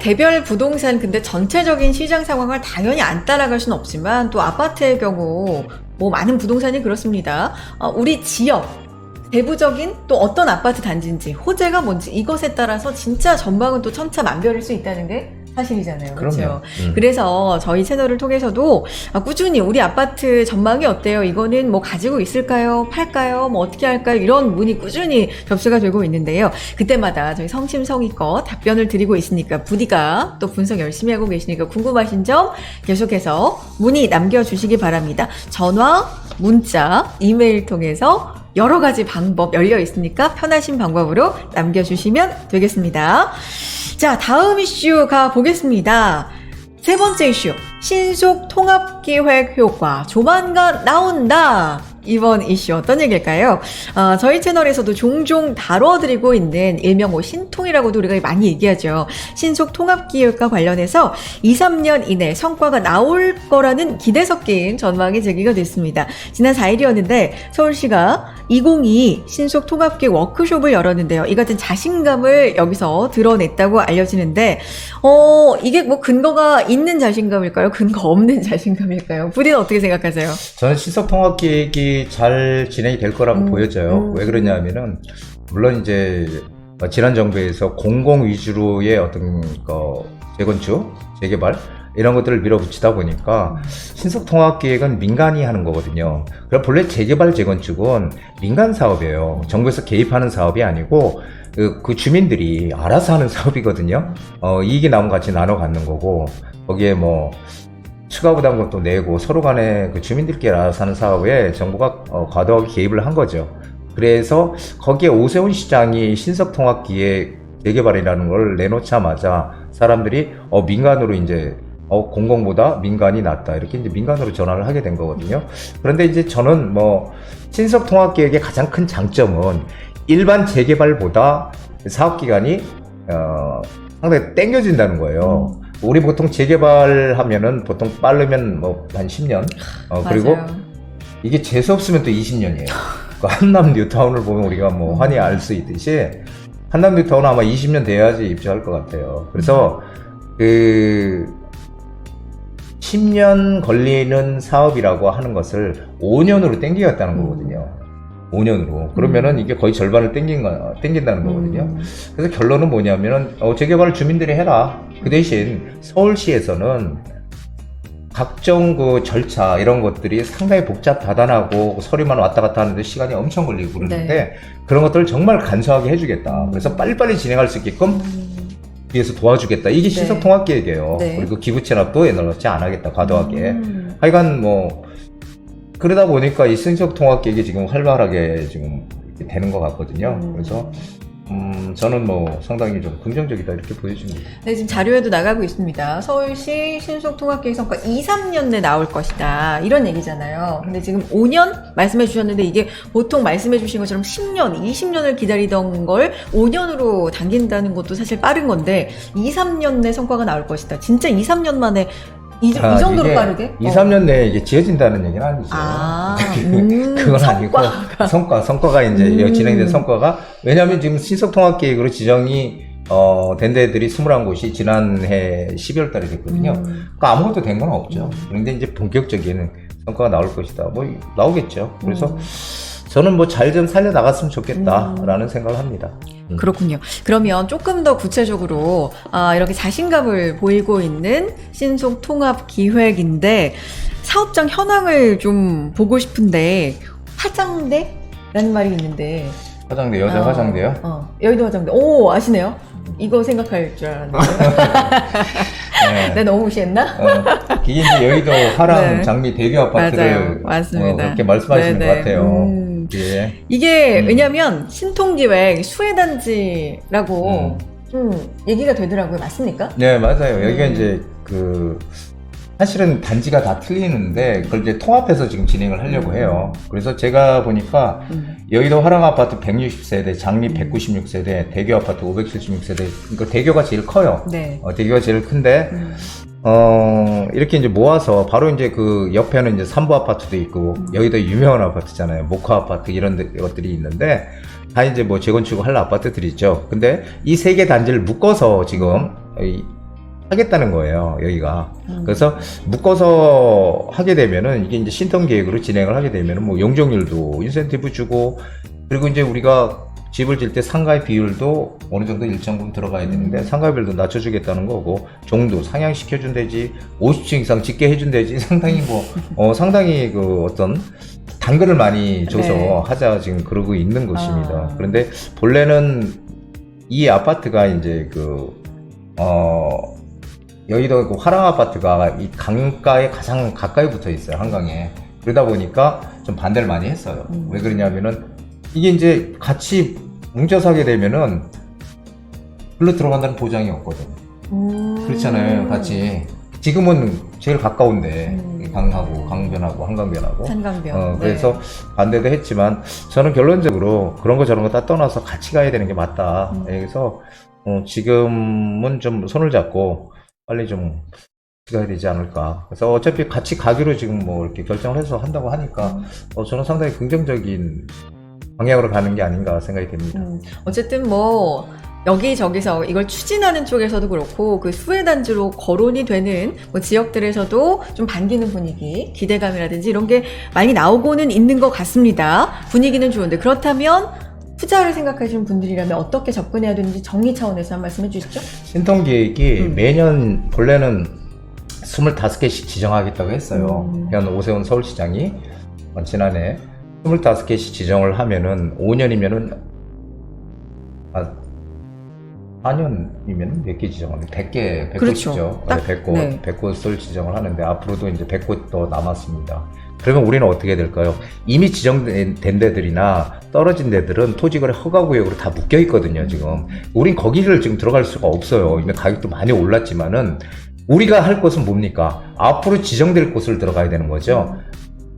개별 부동산 근데 전체적인 시장 상황을 당연히 안 따라갈 수는 없지만 또 아파트의 경우 뭐 많은 부동산이 그렇습니다. 우리 지역 대부적인 또 어떤 아파트 단지인지 호재가 뭔지 이것에 따라서 진짜 전망은 또 천차만별일 수 있다는 게 사실이잖아요. 그럼요. 그렇죠. 그래서 저희 채널을 통해서도 꾸준히 우리 아파트 전망이 어때요? 이거는 뭐 가지고 있을까요? 팔까요? 뭐 어떻게 할까요? 이런 문의 꾸준히 접수가 되고 있는데요. 그때마다 저희 성심성의껏 답변을 드리고 있으니까 부디가 또 분석 열심히 하고 계시니까 궁금하신 점 계속해서 문의 남겨주시기 바랍니다. 전화, 문자, 이메일 통해서 여러 가지 방법 열려 있으니까 편하신 방법으로 남겨주시면 되겠습니다. 자, 다음 이슈 가보겠습니다. 세 번째 이슈, 신속 통합기획 효과 조만간 나온다. 이번 이슈 어떤 얘기일까요? 저희 채널에서도 종종 다뤄드리고 있는 일명 신통이라고도 우리가 많이 얘기하죠. 신속 통합기획과 관련해서 2, 3년 이내 성과가 나올 거라는 기대 섞인 전망이 제기가 됐습니다. 지난 4일이었는데 서울시가 2022 신속 통합기획 워크숍을 열었는데요. 이 같은 자신감을 여기서 드러냈다고 알려지는데 이게 뭐 근거가 있는 자신감일까요? 근거 없는 자신감일까요? 부디는 어떻게 생각하세요? 저는 신속통합기획이 잘 진행이 될 거라고 보여져요. 왜 그러냐면은 물론 이제 지난 정부에서 공공 위주로의 어떤 재건축, 재개발 이런 것들을 밀어붙이다 보니까 신속통합기획은 민간이 하는 거거든요. 그럼 본래 재개발, 재건축은 민간 사업이에요. 정부에서 개입하는 사업이 아니고 그 주민들이 알아서 하는 사업이거든요. 이익이 나면 같이 나눠 갖는 거고 거기에 뭐 추가 부담금도 내고 서로 간에 그 주민들끼리 알아서 하는 사업에 정부가 과도하게 개입을 한 거죠. 그래서 거기에 오세훈 시장이 신속통합기획 재개발이라는 걸 내놓자마자 사람들이 민간으로 이제 공공보다 민간이 낫다 이렇게 이제 민간으로 전환을 하게 된 거거든요. 그런데 이제 저는 뭐 신속통합기획의 가장 큰 장점은 일반 재개발보다 사업기간이 상당히 땡겨진다는 거예요. 우리 보통 재개발하면은 보통 빠르면 뭐 한 10년. 그리고 이게 재수 없으면 또 20년이에요. 그 한남 뉴타운을 보면 우리가 뭐 환히 알 수 있듯이 한남 뉴타운은 아마 20년 돼야지 입주할 것 같아요. 그래서 그 10년 걸리는 사업이라고 하는 것을 5년으로 땡기겠다는 거거든요. 5년으로. 그러면은 이게 거의 절반을 땡긴다는 거거든요. 그래서 결론은 뭐냐면은, 재개발을 주민들이 해라. 그 대신 서울시에서는 각종 그 절차, 이런 것들이 상당히 복잡하다하고 서류만 왔다 갔다 하는데 시간이 엄청 걸리고 그러는데, 네. 그런 것들을 정말 간소하게 해주겠다. 그래서 빨리빨리 진행할 수 있게끔 뒤에서 도와주겠다. 이게 신속통합기획이에요. 네. 그리고 기부 체납도 옛날같이 안 하겠다. 과도하게. 하여간 뭐, 그러다 보니까 이 신속통합기획이 지금 활발하게 지금 이렇게 되는 것 같거든요. 그래서 저는 뭐 상당히 좀 긍정적이다 이렇게 보여집니다. 네, 지금 자료에도 나가고 있습니다. 서울시 신속통합기획 성과 2, 3년 내 나올 것이다. 이런 얘기잖아요. 근데 지금 5년 말씀해 주셨는데 이게 보통 말씀해 주신 것처럼 10년, 20년을 기다리던 걸 5년으로 당긴다는 것도 사실 빠른 건데 2, 3년 내 성과가 나올 것이다. 진짜 2, 3년 만에 이 정도로 빠르게? 2, 3년 내에 이게 지어진다는 얘기는 아니죠. 그건 아니고 성과가 이제 진행된 성과가 왜냐하면 지금 신속통합계획으로 지정이 된 데들이 21곳이 지난해 12월 달에 됐거든요. 그러니까 아무것도 된 건 없죠. 그런데 이제 본격적인 성과가 나올 것이다. 뭐 나오겠죠. 그래서 저는 뭐 잘 좀 살려 나갔으면 좋겠다라는 생각을 합니다. 그렇군요. 그러면 조금 더 구체적으로 이렇게 자신감을 보이고 있는 신속 통합 기획인데 사업장 현황을 좀 보고 싶은데 화장대라는 말이 있는데 화장대 여자 화장대요? 여의도 화장대. 오 아시네요. 이거 생각할 줄 알았는데. 네. 내가 너무 무시했나? 이게 이제 여의도 화랑 네. 장미 대교 아파트를 맞아요. 맞습니다. 그렇게 말씀하시는 네네. 것 같아요. 예. 이게 왜냐면 신통기획 수혜단지라고 좀 얘기가 되더라고요. 맞습니까? 네, 맞아요. 여기가 이제 사실은 단지가 다 틀리는데 그걸 이제 통합해서 지금 진행을 하려고 해요. 그래서 제가 보니까 여의도 화랑 아파트 160세대, 장미 196세대, 대교 아파트 576세대. 그러니까 대교가 제일 커요. 네. 대교가 제일 큰데 이렇게 이제 모아서 바로 이제 그 옆에는 이제 삼부 아파트도 있고 여의도 유명한 아파트잖아요. 모카 아파트 이런 것들이 있는데 다 이제 뭐 재건축을 할 아파트들이죠. 근데 이 세 개 단지를 묶어서 지금 하겠다는 거예요, 여기가. 그래서 묶어서 하게 되면은 이게 이제 신통 계획으로 진행을 하게 되면은 뭐 용적률도 인센티브 주고 그리고 이제 우리가 집을 질 때 상가의 비율도 어느 정도 일정 부분 들어가야 되는데 상가 비율도 낮춰주겠다는 거고 정도 상향시켜준다지 50층 이상 짓게 해준다지 상당히 상당히 그 어떤 당근을 많이 줘서 네. 하자 지금 그러고 있는 것입니다. 그런데 본래는 이 아파트가 이제 여의도 그 화랑 아파트가 이 강가에 가장 가까이 붙어 있어요, 한강에. 그러다 보니까 좀 반대를 많이 했어요. 왜 그러냐면은 이게 이제 같이 뭉쳐서 하게 되면은 글로 들어간다는 보장이 없거든. 그렇잖아요, 같이. 지금은 제일 가까운데 강하고 강변하고 한강변하고 한강변. 그래서 반대도 했지만 저는 결론적으로 그런 거 저런 거 다 떠나서 같이 가야 되는 게 맞다. 그래서 지금은 좀 손을 잡고 빨리 좀 같이 가야 되지 않을까. 그래서 어차피 같이 가기로 지금 뭐 이렇게 결정을 해서 한다고 하니까 저는 상당히 긍정적인 방향으로 가는 게 아닌가 생각이 됩니다. 어쨌든 뭐 여기저기서 이걸 추진하는 쪽에서도 그렇고 그 수혜 단지로 거론이 되는 뭐 지역들에서도 좀 반기는 분위기, 기대감이라든지 이런 게 많이 나오고는 있는 것 같습니다. 분위기는 좋은데 그렇다면 투자를 생각하시는 분들이라면 어떻게 접근해야 되는지 정리 차원에서 한 말씀 해주시죠. 신통기획이 매년 본래는 25개씩 지정하겠다고 했어요. 현 오세훈 서울시장이 지난해 25개씩 지정을 하면은 5년이면은 4년이면 몇 개 지정하면 100개, 100곳이죠. 그렇죠. 딱, 100곳, 네. 100곳을 지정을 하는데 앞으로도 이제 100곳 더 남았습니다. 그러면 우리는 어떻게 될까요? 이미 지정된 데들이나 떨어진 데들은 토지거래 허가구역으로 다 묶여 있거든요, 지금. 우린 거기를 지금 들어갈 수가 없어요. 이미 가격도 많이 올랐지만은 우리가 할 것은 뭡니까? 앞으로 지정될 곳을 들어가야 되는 거죠.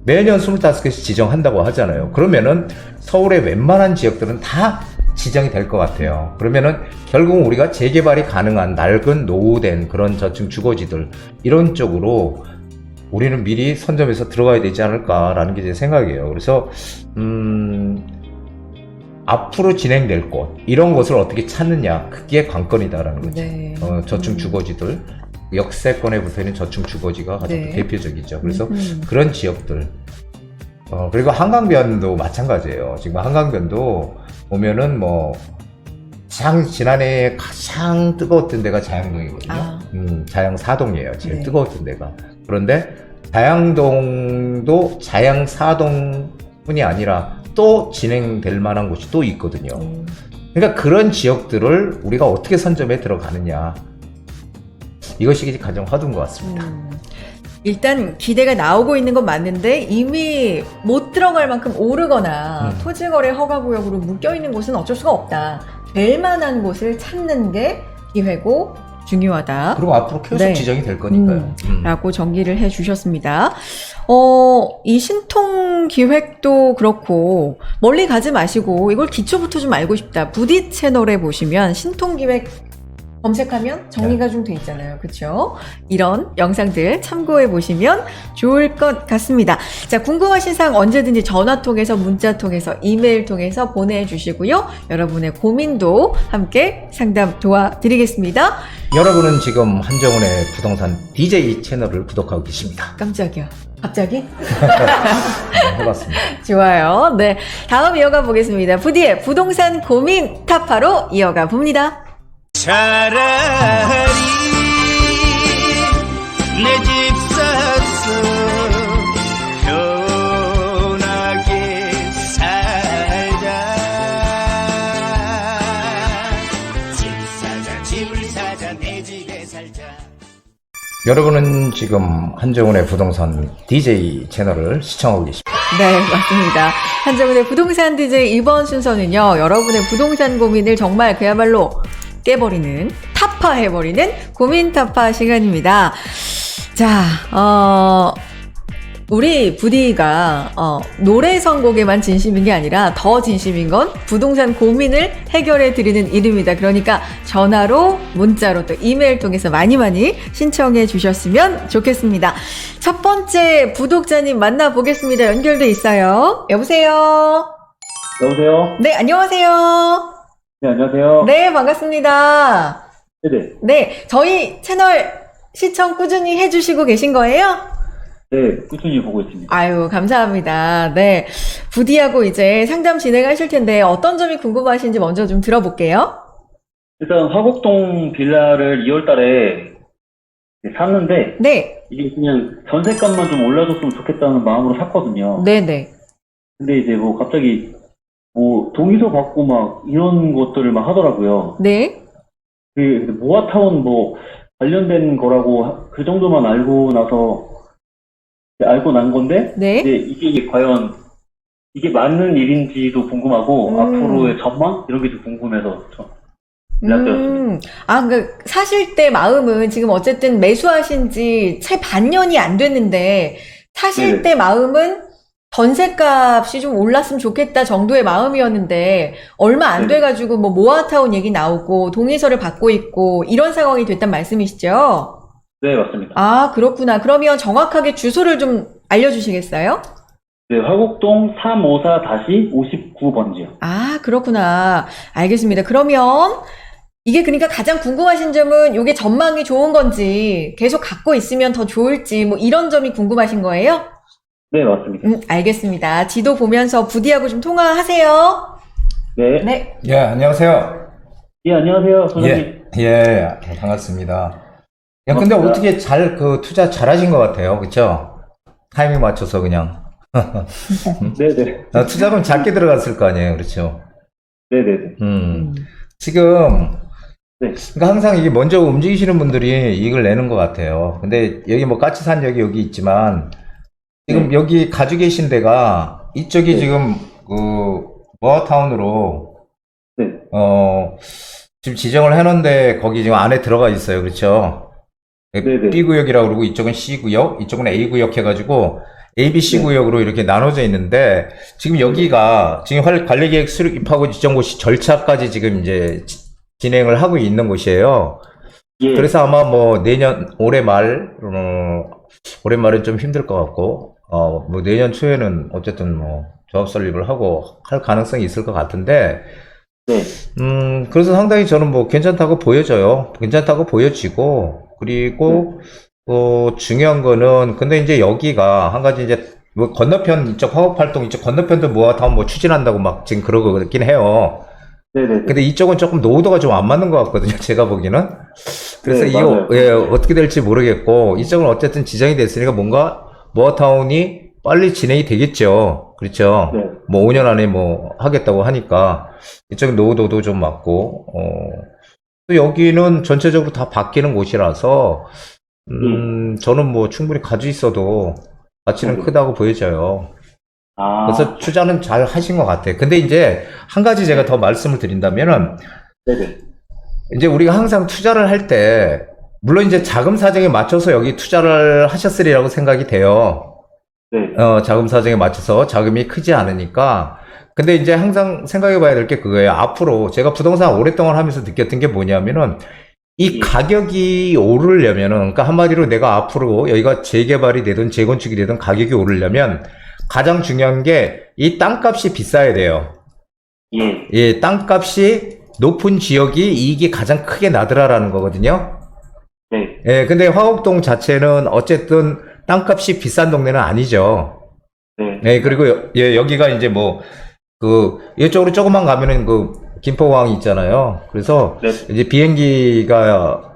매년 25개씩 지정한다고 하잖아요. 그러면은 서울의 웬만한 지역들은 다 지정이 될 것 같아요. 그러면은 결국은 우리가 재개발이 가능한 낡은 노후된 그런 저층 주거지들 이런 쪽으로 우리는 미리 선점해서 들어가야 되지 않을까라는 게 제 생각이에요. 그래서 앞으로 진행될 곳 이런 곳을 어떻게 찾느냐 그게 관건이다라는 거죠. 네. 저층 주거지들 역세권에 붙어있는 저층 주거지가 가장 네. 대표적이죠. 그래서 그런 지역들 그리고 한강변도 마찬가지예요. 지금 한강변도 보면은 지난해 가장 뜨거웠던 데가 자양동이거든요. 자양 4동이에요. 제일 네. 뜨거웠던 데가. 그런데 자양동도 자양 4동뿐이 아니라 또 진행될 만한 곳이 또 있거든요. 그러니까 그런 지역들을 우리가 어떻게 선점해 들어가느냐. 이것이 가장 화두인 것 같습니다. 일단 기대가 나오고 있는 건 맞는데 이미 못 들어갈 만큼 오르거나 토지거래 허가구역으로 묶여있는 곳은 어쩔 수가 없다. 될 만한 곳을 찾는 게 기회고 중요하다. 그리고 앞으로 계속 네. 지정이 될 거니까요. 라고 정리를 해 주셨습니다. 이 신통 기획도 그렇고 멀리 가지 마시고 이걸 기초부터 좀 알고 싶다. 부디 채널에 보시면 신통 기획 검색하면 정리가 좀 돼 있잖아요. 그렇죠? 이런 영상들 참고해 보시면 좋을 것 같습니다. 자, 궁금하신 사항 언제든지 전화 통해서 문자 통해서 이메일 통해서 보내주시고요. 여러분의 고민도 함께 상담 도와드리겠습니다. 여러분은 지금 한정훈의 부동산 DJ 채널을 구독하고 계십니다. 깜짝이야. 갑자기? 네, 해봤습니다. 좋아요. 네. 다음 이어가 보겠습니다. 부디의 부동산 고민 타파로 이어가 봅니다. 차라리 내 집 사서 편하게 살자. 집을 사자 내 집에 살자. 여러분은 지금 한정훈의 부동산 DJ 채널을 시청하고 계십니다. 네, 맞습니다. 한정훈의 부동산 DJ 이번 순서는요, 여러분의 부동산 고민을 정말 그야말로 깨버리는, 타파해버리는 고민 타파 시간입니다. 자, 우리 부디가 노래 선곡에만 진심인 게 아니라 더 진심인 건 부동산 고민을 해결해 드리는 일입니다. 그러니까 전화로, 문자로 또 이메일 통해서 많이 신청해 주셨으면 좋겠습니다. 첫 번째 구독자님 만나보겠습니다. 연결돼 있어요. 여보세요? 여보세요? 네, 안녕하세요. 네, 안녕하세요. 네, 반갑습니다. 네네. 네, 저희 채널 시청 꾸준히 해주시고 계신 거예요? 네, 꾸준히 보고 있습니다. 아유, 감사합니다. 네. 부디하고 이제 상담 진행하실 텐데 어떤 점이 궁금하신지 먼저 좀 들어볼게요. 일단 화곡동 빌라를 2월 달에 샀는데, 네. 이게 그냥 전세값만 좀 올려줬으면 좋겠다는 마음으로 샀거든요. 네네. 근데 이제 뭐 갑자기 뭐 동의서 받고 막 이런 것들을 막 하더라고요. 네. 그 모아타운 뭐 관련된 거라고 그 정도만 알고 난 건데, 네. 이제 이게 과연 이게 맞는 일인지도 궁금하고 앞으로의 전망 이런 게 좀 궁금해서 연락드렸습니다. 사실 때 마음은 지금 어쨌든 매수하신 지 채 반년이 안 됐는데, 사실 네네. 때 마음은 전세값이 좀 올랐으면 좋겠다 정도의 마음이었는데, 얼마 안 네네. 돼가지고 뭐 모아타운 얘기 나오고, 동의서를 받고 있고, 이런 상황이 됐단 말씀이시죠? 네, 맞습니다. 아, 그렇구나. 그러면 정확하게 주소를 좀 알려주시겠어요? 네, 화곡동 354-59번지요. 아, 그렇구나. 알겠습니다. 그러면 이게 그러니까 가장 궁금하신 점은 이게 전망이 좋은 건지 계속 갖고 있으면 더 좋을지 뭐 이런 점이 궁금하신 거예요? 네, 맞습니다. 알겠습니다. 지도 보면서 부디하고 좀 통화하세요. 네. 네. 예, 안녕하세요. 예, 안녕하세요, 소장님. 예, 반갑습니다. 야, 근데 반갑습니다. 어떻게 투자 잘하신 것 같아요. 그쵸? 타이밍 맞춰서 그냥. 네네. 투자금 작게 들어갔을 거 아니에요. 그렇죠? 네네네. 지금, 네. 그러니까 항상 이게 먼저 움직이시는 분들이 이익을 내는 것 같아요. 근데 여기 뭐 까치산 여기 있지만, 지금 네. 여기 가지고 계신 데가 이쪽이 네. 지금 모아타운으로 네. 지금 지정을 해놓은데 거기 지금 안에 들어가 있어요. 그렇죠? 네네. B구역이라고 그러고 이쪽은 C구역, 이쪽은 A구역 해가지고 ABC 네. 구역으로 이렇게 나눠져 있는데 지금 여기가 지금 관리계획 수립하고 지정 고시 절차까지 지금 이제 진행을 하고 있는 곳이에요. 예. 그래서 아마 뭐 올해 말은 좀 힘들 것 같고, 뭐 내년 초에는 어쨌든 뭐 조합 설립을 하고 할 가능성이 있을 것 같은데, 네. 그래서 상당히 저는 뭐 괜찮다고 보여져요. 괜찮다고 보여지고, 그리고, 중요한 거는, 근데 이제 여기가 한 가지 이제 뭐 건너편 이쪽 화곡팔동 이쪽 건너편도 모아타운 뭐 추진한다고 막 지금 그러고 있긴 해요. 네네. 근데 이쪽은 조금 노후도가 좀 안 맞는 것 같거든요. 제가 보기에는. 그래서 네, 이거, 맞아요. 예, 어떻게 될지 모르겠고, 이쪽은 어쨌든 지정이 됐으니까 뭔가 모아타운이 빨리 진행이 되겠죠. 그렇죠. 네. 뭐 5년 안에 뭐 하겠다고 하니까, 이쪽은 노후도도 좀 맞고, 또 여기는 전체적으로 다 바뀌는 곳이라서, 저는 뭐 충분히 가지고 있어도 가치는 네. 크다고 보여져요. 아. 그래서 투자는 잘 하신 것 같아요. 근데 이제 한 가지 제가 더 말씀을 드린다면은, 네네. 이제 우리가 항상 투자를 할 때, 물론 이제 자금 사정에 맞춰서 여기 투자를 하셨으리라고 생각이 돼요. 네. 자금 사정에 맞춰서 자금이 크지 않으니까. 근데 이제 항상 생각해 봐야 될 게 그거예요. 앞으로 제가 부동산 오랫동안 하면서 느꼈던 게 뭐냐면은, 이 가격이 오르려면은, 그러니까 한마디로 내가 앞으로 여기가 재개발이 되든 재건축이 되든 가격이 오르려면, 가장 중요한 게 이 땅값이 비싸야 돼요. 예. 예, 땅값이 높은 지역이 이익이 가장 크게 나더라라는 거거든요. 네. 예, 근데 화곡동 자체는 어쨌든 땅값이 비싼 동네는 아니죠. 네. 예, 그리고 여기가 이제 뭐, 이쪽으로 조금만 가면은 김포공항이 있잖아요. 그래서 네. 이제 비행기가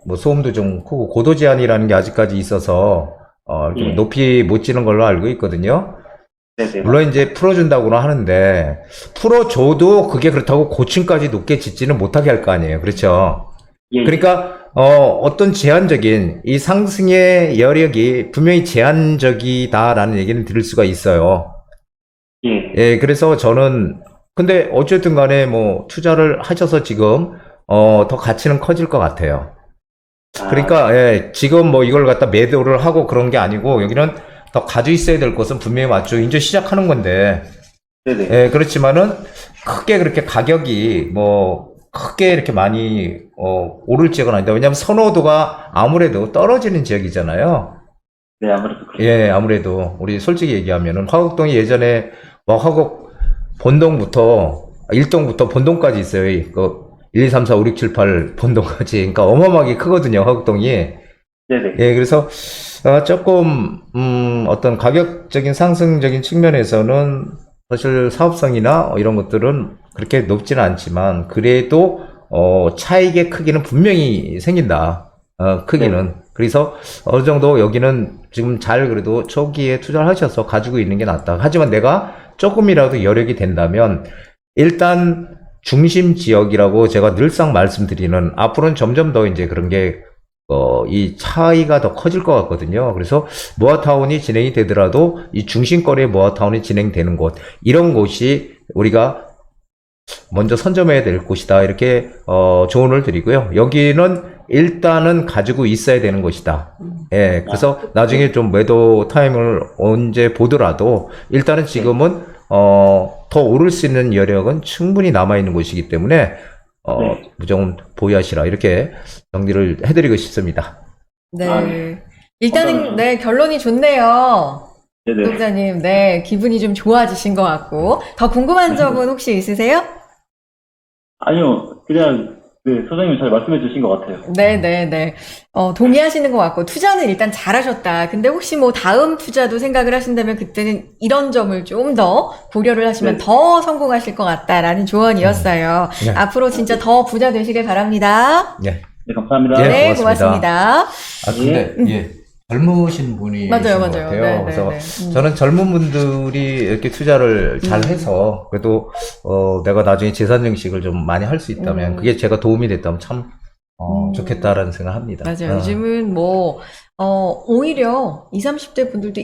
뭐 소음도 좀 크고 고도 제한이라는 게 아직까지 있어서 좀 예. 높이 못 지는 걸로 알고 있거든요. 네네. 물론 이제 풀어준다고는 하는데 풀어줘도 그게 그렇다고 고층까지 높게 짓지는 못하게 할 거 아니에요. 그렇죠? 예. 그러니까 어떤 제한적인 이 상승의 여력이 분명히 제한적이다라는 얘기는 들을 수가 있어요. 예. 예, 그래서 저는 근데 어쨌든 간에 뭐 투자를 하셔서 지금 더 가치는 커질 것 같아요. 아. 그러니까 예, 지금 뭐 이걸 갖다 매도를 하고 그런 게 아니고 여기는 더 가지고 있어야 될 것은 분명히 맞죠. 이제 시작하는 건데. 네네. 예, 그렇지만은 크게 그렇게 가격이 뭐 크게 이렇게 많이 오를 지역은 아니다. 왜냐하면 선호도가 아무래도 떨어지는 지역이잖아요. 네, 아무래도 그렇죠. 예, 아무래도 우리 솔직히 얘기하면은 화곡동이 예전에 뭐 화곡 본동부터 1동부터 본동까지 있어요. 1, 2, 3, 4, 5, 6, 7, 8 본동까지. 그러니까 어마어마하게 크거든요, 화곡동이. 네네. 예, 그래서 조금 어떤 가격적인 상승적인 측면에서는 사실 사업성이나 이런 것들은 그렇게 높지는 않지만 그래도 차익의 크기는 분명히 생긴다. 크기는. 그래서 어느 정도 여기는 지금 잘 그래도 초기에 투자를 하셔서 가지고 있는 게 낫다. 하지만 내가 조금이라도 여력이 된다면 일단 중심 지역이라고 제가 늘상 말씀드리는 앞으로는 점점 더 이제 그런 게 이 차이가 더 커질 것 같거든요. 그래서 모아타운이 진행이 되더라도 이 중심거리의 모아타운이 진행되는 곳, 이런 곳이 우리가 먼저 선점해야 될 곳이다. 이렇게 조언을 드리고요. 여기는 일단은 가지고 있어야 되는 곳이다. 예, 그래서 나중에 좀 매도 타임을 언제 보더라도 일단은 지금은 더 오를 수 있는 여력은 충분히 남아 있는 곳이기 때문에 무조건 보유하시라, 이렇게 정리를 해드리고 싶습니다. 네. 아, 일단은, 네, 결론이 좋네요. 네네. 구독자님, 네, 기분이 좀 좋아지신 것 같고. 더 궁금한 점은 혹시 있으세요? 아니요, 그냥, 네, 소장님 잘 말씀해 주신 것 같아요. 네네네. 동의하시는 것 같고, 투자는 일단 잘하셨다. 근데 혹시 뭐 다음 투자도 생각을 하신다면 그때는 이런 점을 좀 더 고려를 하시면 네. 더 성공하실 것 같다라는 조언이었어요. 네. 앞으로 진짜 더 부자 되시길 바랍니다. 예. 네, 감사합니다. 예. 네, 고맙습니다. 고맙습니다. 근데, 예. 젊으신 분이 맞아요, 계신 것 맞아요. 같아요. 네, 그래서 네, 네. 저는 젊은 분들이 이렇게 투자를 잘 해서 그래도 내가 나중에 재산 증식을 좀 많이 할 수 있다면 그게 제가 도움이 됐다면 참 좋겠다라는 생각을 합니다. 맞아요. 요즘은 뭐, 오히려 20, 30대 분들도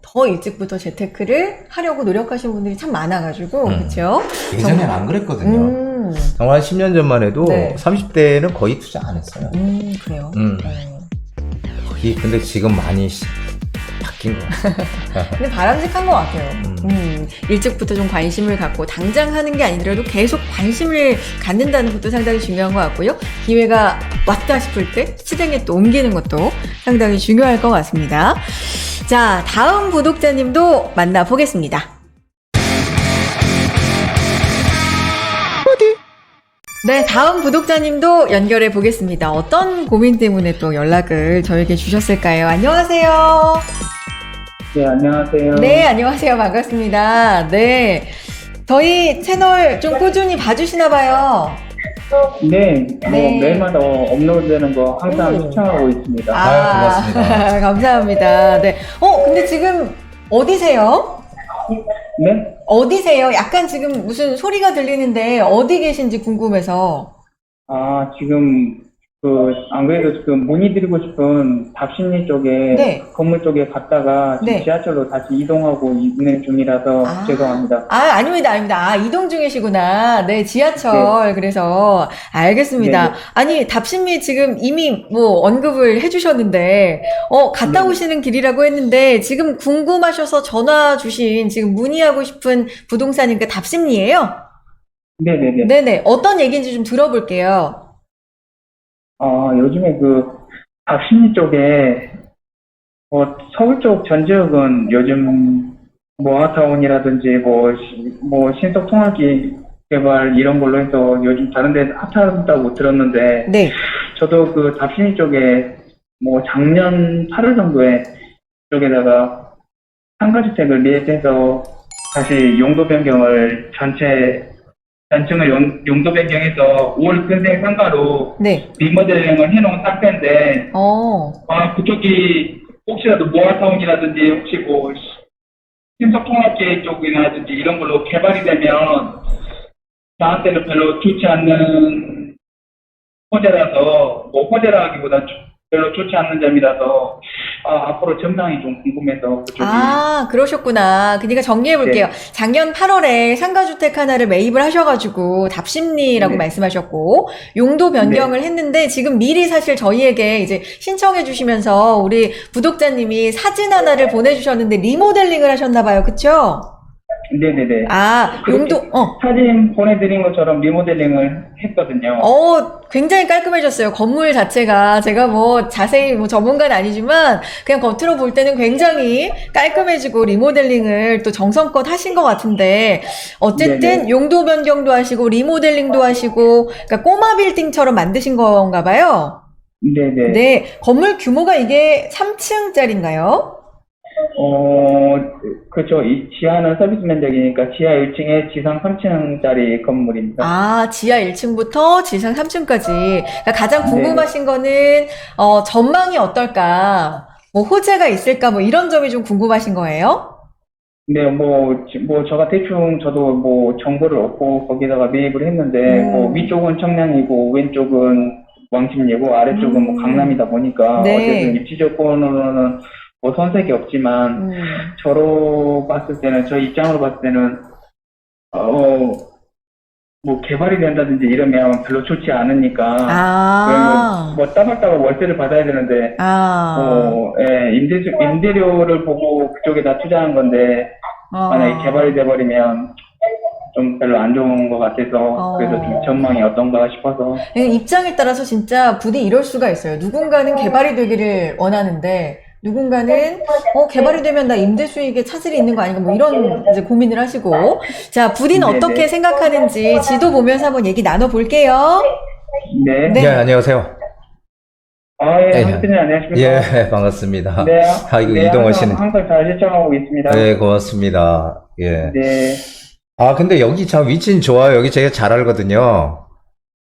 더 일찍부터 재테크를 하려고 노력하시는 분들이 참 많아가지고, 그쵸? 예전엔 안 그랬거든요. 정말 한 10년 전만 해도 네. 30대는 거의 투자 안 했어요. 그래요. 근데 지금 많이 바뀐 것 같아요. 근데 바람직한 것 같아요. 일찍부터 좀 관심을 갖고 당장 하는 게 아니더라도 계속 관심을 갖는다는 것도 상당히 중요한 것 같고요. 기회가 왔다 싶을 때 실행에 또 옮기는 것도 상당히 중요할 것 같습니다. 자, 다음 구독자님도 만나보겠습니다. 네, 다음 구독자님도 연결해 보겠습니다. 어떤 고민 때문에 또 연락을 저에게 주셨을까요? 안녕하세요. 네, 안녕하세요. 네, 안녕하세요. 반갑습니다. 네. 저희 채널 좀 꾸준히 봐주시나 봐요. 네, 네. 매일마다 업로드되는 거 항상 오. 시청하고 있습니다. 고맙습니다. 감사합니다. 네. 근데 지금 어디세요? 네? 어디세요? 약간 지금 무슨 소리가 들리는데 어디 계신지 궁금해서. 지금, 안 그래도 지금 문의드리고 싶은 답심리 쪽에, 네. 건물 쪽에 갔다가 지금 네. 지하철로 다시 이동하고 있는 중이라서 죄송합니다. 아닙니다. 이동 중이시구나. 네, 지하철. 그래서, 알겠습니다. 네네. 아니, 답심리 지금 이미 뭐 언급을 해주셨는데, 갔다 네네. 오시는 길이라고 했는데, 지금 궁금하셔서 전화 주신, 지금 문의하고 싶은 부동산인 그 답심리예요? 네네네. 네네. 어떤 얘기인지 좀 들어볼게요. 요즘에 답심리 쪽에, 서울 쪽 전 지역은 요즘 모아타운이라든지 신속 통학기 개발 이런 걸로 해서 요즘 다른 데 핫하다고 들었는데 네. 저도 답심리 쪽에 작년 8월 정도에 쪽에다가 상가주택을 리해해서 다시 용도 변경을 전층을 용도 변경해서 올 근생 상가로 네. 리모델링을 해놓은 상태인데 그쪽이 혹시라도 모아타운이라든지 혹시 신속통합계 쪽이라든지 이런 걸로 개발이 되면 나한테는 별로 좋지 않는 호재라서 호재라 하기보다 별로 좋지 않는 점이라서 앞으로 전망이 좀 궁금해서 그쪽이 그러셨구나. 그러니까 정리해볼게요. 네. 작년 8월에 상가주택 하나를 매입을 하셔가지고 답심리라고 네. 말씀하셨고 용도 변경을 했는데 지금 미리 사실 저희에게 이제 신청해 주시면서 우리 구독자님이 사진 하나를 보내주셨는데 리모델링을 하셨나봐요. 그쵸? 네네네. 용도, 사진 보내드린 것처럼 리모델링을 했거든요. 굉장히 깔끔해졌어요. 건물 자체가 제가 자세히 전문가는 아니지만 그냥 겉으로 볼 때는 굉장히 깔끔해지고 리모델링을 또 정성껏 하신 것 같은데 어쨌든 네네. 용도 변경도 하시고 리모델링도 하시고 그러니까 꼬마 빌딩처럼 만드신 건가 봐요. 네네. 네, 건물 규모가 이게 3층짜리인가요? 그렇죠. 이 지하는 서비스 면적이니까 지하 1층에 지상 3층짜리 건물입니다. 아, 지하 1층부터 지상 3층까지. 그러니까 가장 네. 궁금하신 거는, 전망이 어떨까? 뭐, 호재가 있을까? 뭐, 이런 점이 좀 궁금하신 거예요? 네, 저가 대충 저도 정보를 얻고 거기다가 매입을 했는데, 위쪽은 청량이고, 왼쪽은 왕십리고, 아래쪽은 강남이다 보니까, 네. 어쨌든 입지 조건으로는 손색이 없지만, 저 입장으로 봤을 때는, 개발이 된다든지 이러면 별로 좋지 않으니까, 아, 따박따박 월세를 받아야 되는데, 예, 임대료를 보고 그쪽에다 투자한 건데, 만약에 개발이 돼버리면 좀 별로 안 좋은 것 같아서, 그래서 좀 전망이 어떤가 싶어서. 입장에 따라서 진짜 부디 이럴 수가 있어요. 누군가는 개발이 되기를 원하는데, 누군가는 개발이 되면 나 임대 수익에 차질이 있는 거 아닌가 뭐 이런 이제 고민을 하시고, 자, 부디는 네네. 어떻게 생각하는지 지도 보면서 한번 얘기 나눠볼게요. 네. 네. 예, 안녕하세요. 예, 예. 선생님 안녕하십니까? 예, 반갑습니다. 네. 이거 네, 이동하시는. 항상 잘 시청하고 있습니다. 네, 고맙습니다. 예. 네. 근데 여기 참 위치는 좋아요. 여기 제가 잘 알거든요.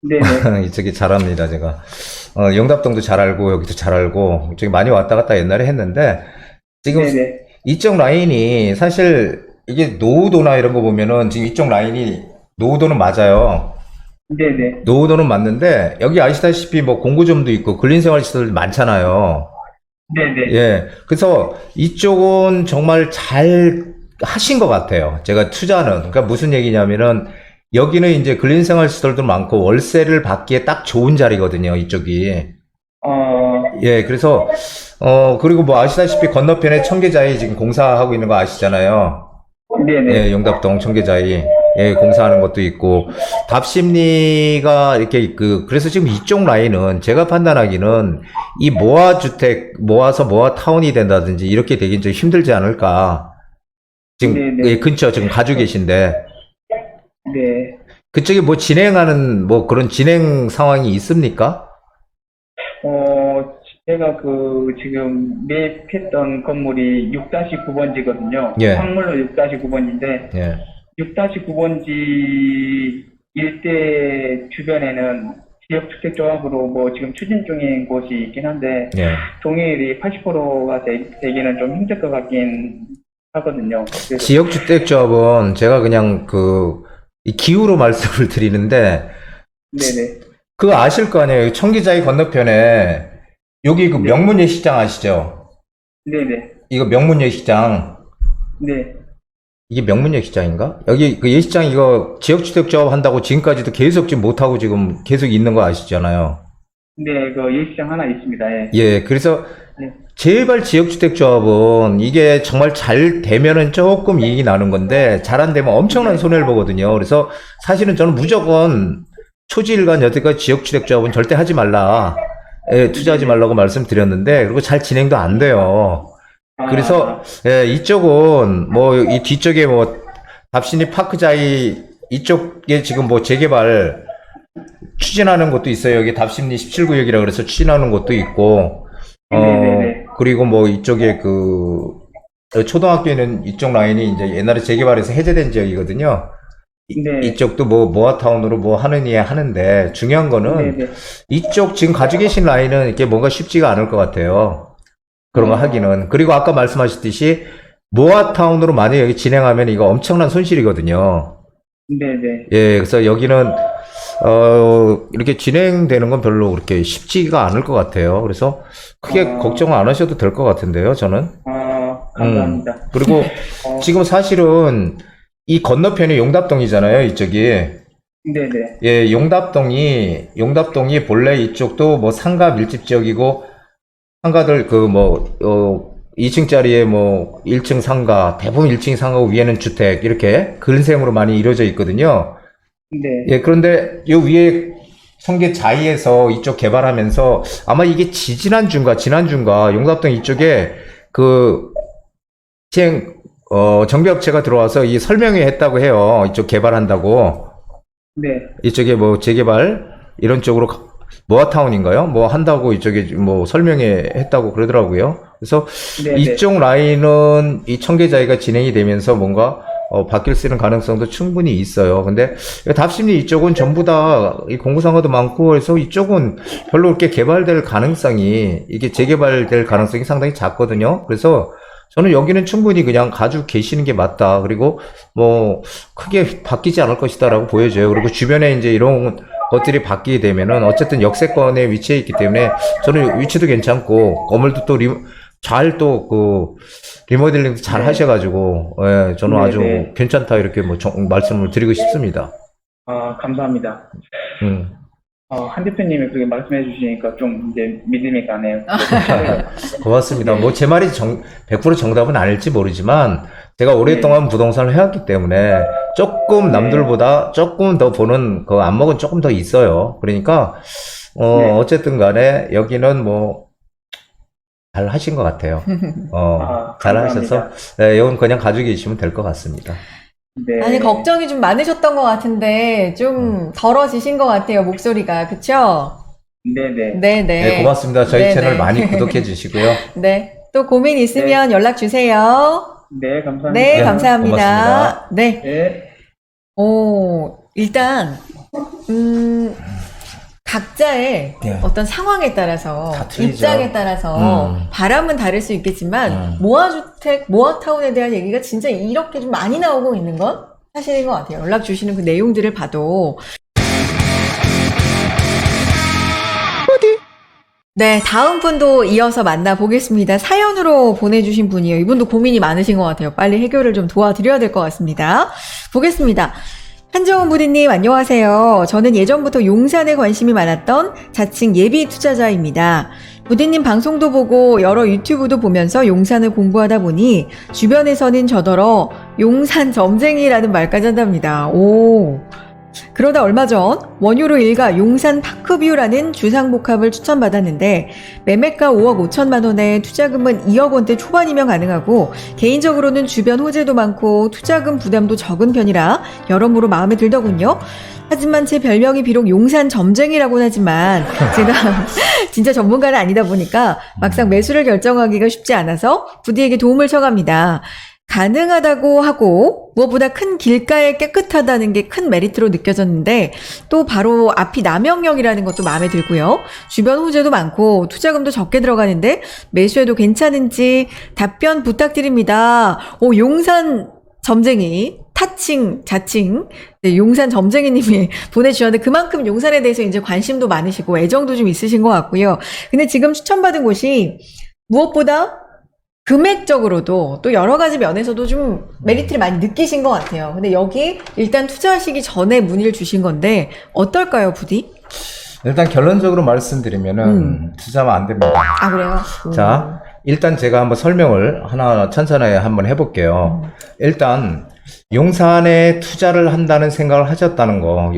네네. 이쪽이 잘합니다, 제가. 영답동도 잘 알고, 여기도 잘 알고, 저기 많이 왔다 갔다 옛날에 했는데, 지금 네네. 이쪽 라인이 사실 이게 노후도나 이런 거 보면은 지금 이쪽 라인이 노후도는 맞아요. 네네. 노후도는 맞는데, 여기 아시다시피 뭐 공구점도 있고, 근린생활시설도 많잖아요. 네네. 예. 그래서 이쪽은 정말 잘 하신 것 같아요. 제가 투자는. 그러니까 무슨 얘기냐면은, 여기는 이제 근린생활시설도 많고, 월세를 받기에 딱 좋은 자리거든요, 이쪽이. 예, 그래서, 그리고 뭐 아시다시피 건너편에 청계자이 지금 공사하고 있는 거 아시잖아요. 네네. 예, 영답동 청계자이. 예, 공사하는 것도 있고, 답심리가 이렇게 그래서 지금 이쪽 라인은 제가 판단하기는 이 모아주택, 모아서 모아타운이 된다든지 이렇게 되긴 좀 힘들지 않을까. 지금, 네네. 예, 근처 지금 가지고 계신데, 네. 그쪽에 뭐 진행하는 뭐 그런 진행 상황이 있습니까? 제가 지금 매입했던 건물이 6-9번지거든요. 예. 확물로 6-9번지인데, 예. 6-9번지 일대 주변에는 지역주택조합으로 지금 추진 중인 곳이 있긴 한데, 예. 동의율이 80%가 되기는 좀 힘들 것 같긴 하거든요. 그래서 지역주택조합은 제가 그냥 이 기후로 말씀을 드리는데, 네네. 그거 아실 거 아니에요. 청기자이 건너편에, 여기 명문예식장 아시죠? 네네. 이거 명문예식장, 네. 이게 명문예식장인가? 여기 그 예식장 이거 지역주택조합 한다고 지금까지도 계속 지금 못하고 지금 계속 있는 거 아시잖아요. 네, 예식장 하나 있습니다. 예. 예, 그래서 네. 제발 지역주택조합은 이게 정말 잘 되면은 조금 이익이 나는 건데 잘 안 되면 엄청난 손해를 보거든요. 그래서 사실은 저는 무조건 초지일관 여태까지 지역주택조합은 절대 하지 말라. 예, 투자하지 말라고 말씀드렸는데 그리고 잘 진행도 안 돼요. 그래서 예, 이쪽은 이 뒤쪽에 답신이 파크자이 이쪽에 지금 재개발 추진하는 것도 있어요. 여기 답심리 17구역이라 그래서 추진하는 것도 있고 네네네. 그리고 이쪽에 초등학교에는 이쪽 라인이 이제 옛날에 재개발해서 해제된 지역이거든요. 네. 이쪽도 모아타운으로 하는데 중요한 거는 네네. 이쪽 지금 가지고 계신 라인은 이렇게 뭔가 쉽지가 않을 것 같아요. 그런 거 하기는. 그리고 아까 말씀하셨듯이 모아타운으로 만약에 여기 진행하면 이거 엄청난 손실이거든요. 네네. 예, 그래서 여기는 이렇게 진행되는 건 별로 그렇게 쉽지가 않을 것 같아요. 그래서 크게 걱정 안 하셔도 될 것 같은데요, 저는. 감사합니다. 그리고 지금 사실은 이 건너편이 용답동이잖아요, 이쪽이. 네네. 예, 용답동이 본래 이쪽도 상가 밀집 지역이고, 상가들 2층짜리에 1층 상가, 대부분 1층 상가고 위에는 주택, 이렇게 근생으로 많이 이루어져 있거든요. 네. 예, 그런데 요 위에 청계자이에서 이쪽 개발하면서 아마 이게 지난주인가 용답동 이쪽에 정비업체가 들어와서 이 설명회 했다고 해요. 이쪽 개발한다고. 네. 이쪽에 재개발 이런 쪽으로 모아타운인가요? 뭐 한다고 이쪽에 뭐 설명회 했다고 그러더라고요. 그래서 네, 네. 이쪽 라인은 이 청계자리가 진행이 되면서 뭔가 바뀔 수 있는 가능성도 충분히 있어요. 근데 답심리 이쪽은 전부 다 이 공구상가도 많고 그래서 이쪽은 별로 그렇게 개발될 가능성이 이게 재개발될 가능성이 상당히 작거든요. 그래서 저는 여기는 충분히 그냥 가지고 계시는 게 맞다. 그리고 뭐 크게 바뀌지 않을 것이다라고 보여져요. 그리고 주변에 이제 이런 것들이 바뀌게 되면은 어쨌든 역세권에 위치해 있기 때문에 저는 위치도 괜찮고 건물도 또 잘 또 리모델링도 잘 하셔가지고 예, 저는 네, 아주 네. 괜찮다 이렇게 뭐 말씀을 드리고 싶습니다. 감사합니다. 음. 한 대표님이 그렇게 말씀해 주시니까 좀 이제 믿음이 가네요. 고맙습니다. 뭐 제 말이 100% 정답은 아닐지 모르지만 제가 오랫동안 부동산을 해왔기 때문에 조금 남들보다 조금 더 보는 그 안목은 조금 더 있어요. 그러니까 네. 어쨌든 간에 여기는 뭐 잘 하신 것 같아요. 잘 하셔서 감사합니다. 네, 이건 그냥 가지고 계시면 될 것 같습니다. 네. 아니, 걱정이 좀 많으셨던 것 같은데, 좀 덜어지신 것 같아요, 목소리가. 그쵸? 네네. 네네. 네, 고맙습니다. 저희 네네. 채널 많이 구독해 주시고요. 네. 또 고민 있으면 연락 주세요. 네, 감사합니다. 네, 네, 감사합니다. 고맙습니다. 네. 네. 일단, 각자의 네. 어떤 상황에 따라서, 다 틀리죠. 입장에 따라서 바람은 다를 수 있겠지만, 모아주택, 모아타운에 대한 얘기가 진짜 이렇게 좀 많이 나오고 있는 건 사실인 것 같아요. 연락 주시는 그 내용들을 봐도. 네, 다음 분도 이어서 만나보겠습니다. 사연으로 보내주신 분이에요. 이분도 고민이 많으신 것 같아요. 빨리 해결을 좀 도와드려야 될 것 같습니다. 보겠습니다. 한정훈 부디님 안녕하세요. 저는 예전부터 용산에 관심이 많았던 자칭 예비 투자자입니다. 부디님 방송도 보고 여러 유튜브도 보면서 용산을 공부하다 보니 주변에서는 저더러 용산 점쟁이라는 말까지 한답니다. 그러다 얼마 전 원유로 일가 용산 파크뷰라는 주상복합을 추천받았는데 매매가 5억 5천만 원에 투자금은 2억 원대 초반이면 가능하고 개인적으로는 주변 호재도 많고 투자금 부담도 적은 편이라 여러모로 마음에 들더군요. 하지만 제 별명이 비록 용산 점쟁이라고는 하지만 제가 진짜 전문가는 아니다 보니까 막상 매수를 결정하기가 쉽지 않아서 부디에게 도움을 청합니다. 가능하다고 하고 무엇보다 큰 길가에 깨끗하다는 게 큰 메리트로 느껴졌는데 또 바로 앞이 남영역이라는 것도 마음에 들고요. 주변 호재도 많고 투자금도 적게 들어가는데 매수해도 괜찮은지 답변 부탁드립니다. 용산 점쟁이 타칭 자칭 네, 용산 점쟁이님이 보내주셨는데 그만큼 용산에 대해서 이제 관심도 많으시고 애정도 좀 있으신 것 같고요. 근데 지금 추천받은 곳이 무엇보다 금액적으로도 또 여러 가지 면에서도 좀 메리트를 많이 느끼신 것 같아요. 근데 여기 일단 투자하시기 전에 문의를 주신 건데 어떨까요, 부디? 일단 결론적으로 말씀드리면은 투자하면 안 됩니다. 아, 그래요? 자, 일단 제가 한번 설명을 하나 천천히 한번 해볼게요. 일단 용산에 투자를 한다는 생각을 하셨다는 거,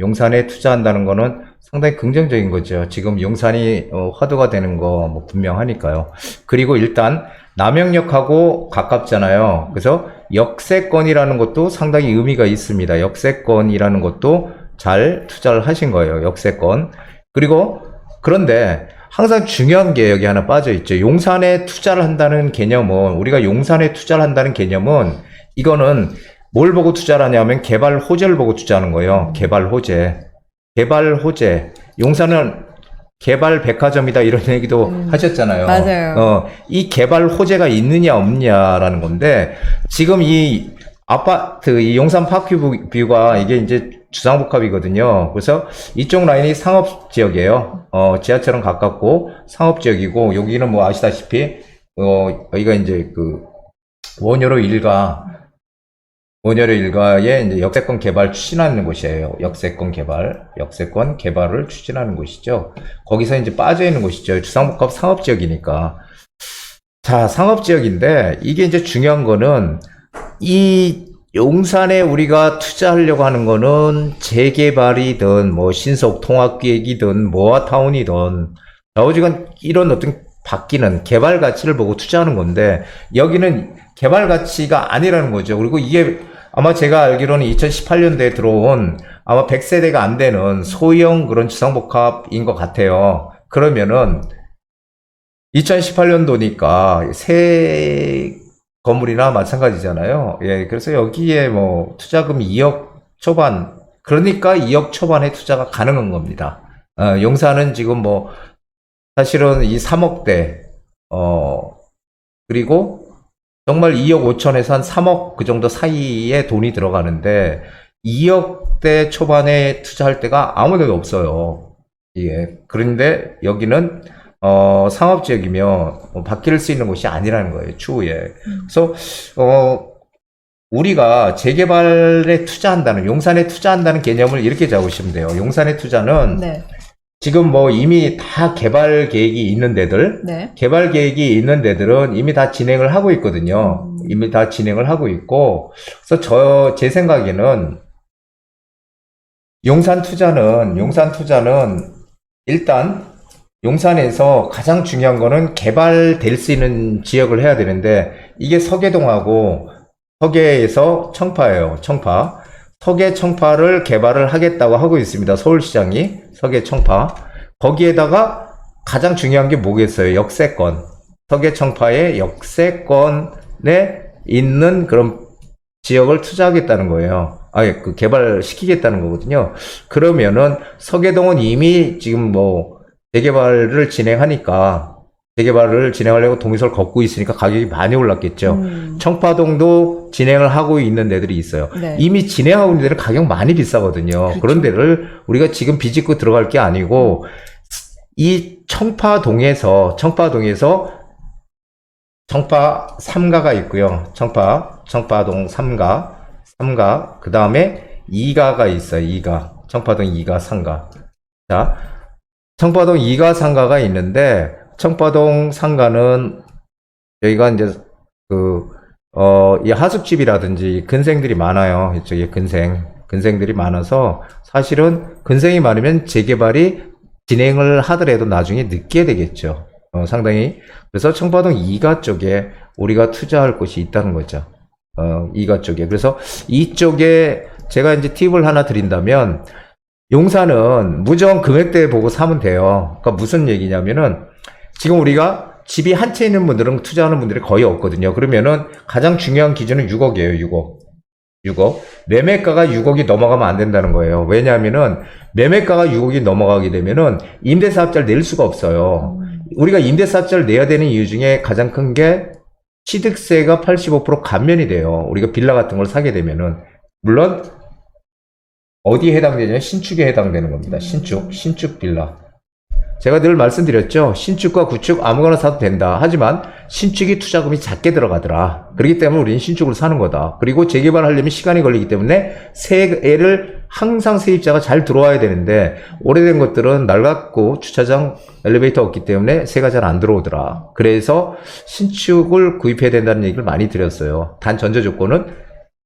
용산에 투자한다는 거는 상당히 긍정적인 거죠. 지금 용산이 화두가 되는 거 뭐 분명하니까요. 그리고 일단 남영역하고 가깝잖아요. 그래서 역세권이라는 것도 상당히 의미가 있습니다. 역세권이라는 것도 잘 투자를 하신 거예요. 역세권. 그리고 그런데 항상 중요한 게 여기 하나 빠져 있죠. 용산에 투자를 한다는 개념은 우리가 용산에 투자를 한다는 개념은 이거는 뭘 보고 투자를 하냐면 개발 호재를 보고 투자하는 거예요. 개발 호재. 용산은 개발 백화점이다 이런 얘기도 하셨잖아요. 맞아요. 이 개발 호재가 있느냐 없느냐라는 건데 지금 이 아파트 이 용산 파크뷰가 이게 이제 주상복합이거든요. 그래서 이쪽 라인이 상업 지역이에요. 지하철은 가깝고 상업 지역이고 여기는 뭐 아시다시피 여기가 이제 그 원효로 일가의 이제 역세권 개발 추진하는 곳이에요. 역세권 개발을 추진하는 곳이죠. 거기서 이제 빠져 있는 곳이죠. 주상복합 상업지역이니까. 자, 상업지역인데, 이게 이제 중요한 거는, 이 용산에 우리가 투자하려고 하는 거는 재개발이든, 뭐, 신속통합기획이든, 모아타운이든, 오직은 이런 어떤 바뀌는 개발 가치를 보고 투자하는 건데, 여기는 개발 가치가 아니라는 거죠. 그리고 이게 아마 제가 알기로는 2018년도에 들어온 아마 100세대가 안 되는 소형 그런 주상복합인 것 같아요. 그러면은 2018년도니까 새 건물이나 마찬가지잖아요. 예, 그래서 여기에 뭐 투자금 2억 초반, 그러니까 2억 초반에 투자가 가능한 겁니다. 용산은 지금 뭐 사실은 이 3억대, 그리고 정말 2억 5천에서 한 3억 그 정도 사이에 돈이 들어가는데 2억대 초반에 투자할 때가 아무 데도 없어요. 예. 그런데 여기는 상업지역이며 바뀔 수 있는 곳이 아니라는 거예요, 추후에. 그래서 우리가 재개발에 투자한다는, 용산에 투자한다는 개념을 이렇게 잡으시면 돼요. 용산에 투자는 네. 지금 뭐 이미 다 개발 계획이 있는 데들, 네. 개발 계획이 있는 데들은 이미 다 진행을 하고 있거든요. 이미 다 진행을 하고 있고, 그래서 제 생각에는 용산 투자는 일단 용산에서 가장 중요한 거는 개발될 수 있는 지역을 해야 되는데, 이게 서계동하고 서계에서 청파예요. 청파. 서계 청파를 개발을 하겠다고 하고 있습니다. 서울시장이 서계 청파. 거기에다가 가장 중요한 게 뭐겠어요? 역세권. 서계 청파의 역세권에 있는 그런 지역을 투자하겠다는 거예요. 아예 그 개발시키겠다는 거거든요. 그러면은 서계동은 이미 지금 뭐 재개발을 진행하려고 동의서를 걷고 있으니까 가격이 많이 올랐겠죠. 청파동도 진행을 하고 있는 데들이 있어요. 네. 이미 진행하고 있는 데는 가격 많이 비싸거든요. 그렇죠. 그런 데를 우리가 지금 비집고 들어갈 게 아니고, 이 청파동에서 청파 3가가 있고요. 청파동 3가, 그 다음에 2가가 있어요. 2가. 청파동 2가, 3가. 자, 청파동 2가, 3가가 있는데, 청파동 3가는 여기가 이제 이 하숙집이라든지 근생들이 많아요. 이쪽에 근생들이 많아서 사실은 근생이 많으면 재개발이 진행을 하더라도 나중에 늦게 되겠죠. 상당히. 그래서 청파동 2가 쪽에 우리가 투자할 곳이 있다는 거죠. 2가 쪽에. 그래서 이쪽에 제가 이제 팁을 하나 드린다면, 용산은 무조건 금액대 보고 사면 돼요. 그러니까 무슨 얘기냐면은, 지금 우리가 집이 한 채 있는 분들은 투자하는 분들이 거의 없거든요. 그러면은 가장 중요한 기준은 6억이에요. 6억. 매매가가 6억이 넘어가면 안 된다는 거예요. 왜냐하면은 매매가가 6억이 넘어가게 되면은 임대사업자를 낼 수가 없어요. 우리가 임대사업자를 내야 되는 이유 중에 가장 큰 게 취득세가 85% 감면이 돼요. 우리가 빌라 같은 걸 사게 되면은. 물론 어디에 해당되냐면 신축에 해당되는 겁니다. 신축 빌라. 제가 늘 말씀드렸죠. 신축과 구축 아무거나 사도 된다. 하지만 신축이 투자금이 작게 들어가더라. 그렇기 때문에 우리는 신축을 사는 거다. 그리고 재개발하려면 시간이 걸리기 때문에 세를 항상 세입자가 잘 들어와야 되는데, 오래된 것들은 낡았고 주차장 엘리베이터 없기 때문에 세가 잘 안 들어오더라. 그래서 신축을 구입해야 된다는 얘기를 많이 드렸어요. 단 전제 조건은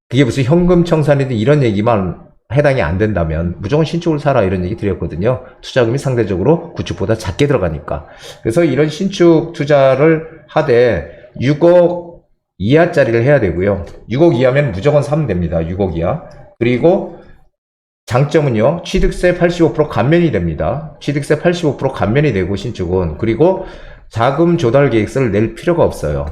그게 무슨 현금 청산이든 이런 얘기만 해당이 안 된다면 무조건 신축을 사라, 이런 얘기 드렸거든요. 투자금이 상대적으로 구축보다 작게 들어가니까. 그래서 이런 신축 투자를 하되 6억 이하짜리를 해야 되고요. 6억 이하면 무조건 사면 됩니다. 6억 이하. 그리고 장점은요, 취득세 85% 감면이 됩니다. 취득세 85% 감면이 되고, 신축은. 그리고 자금 조달 계획서를 낼 필요가 없어요.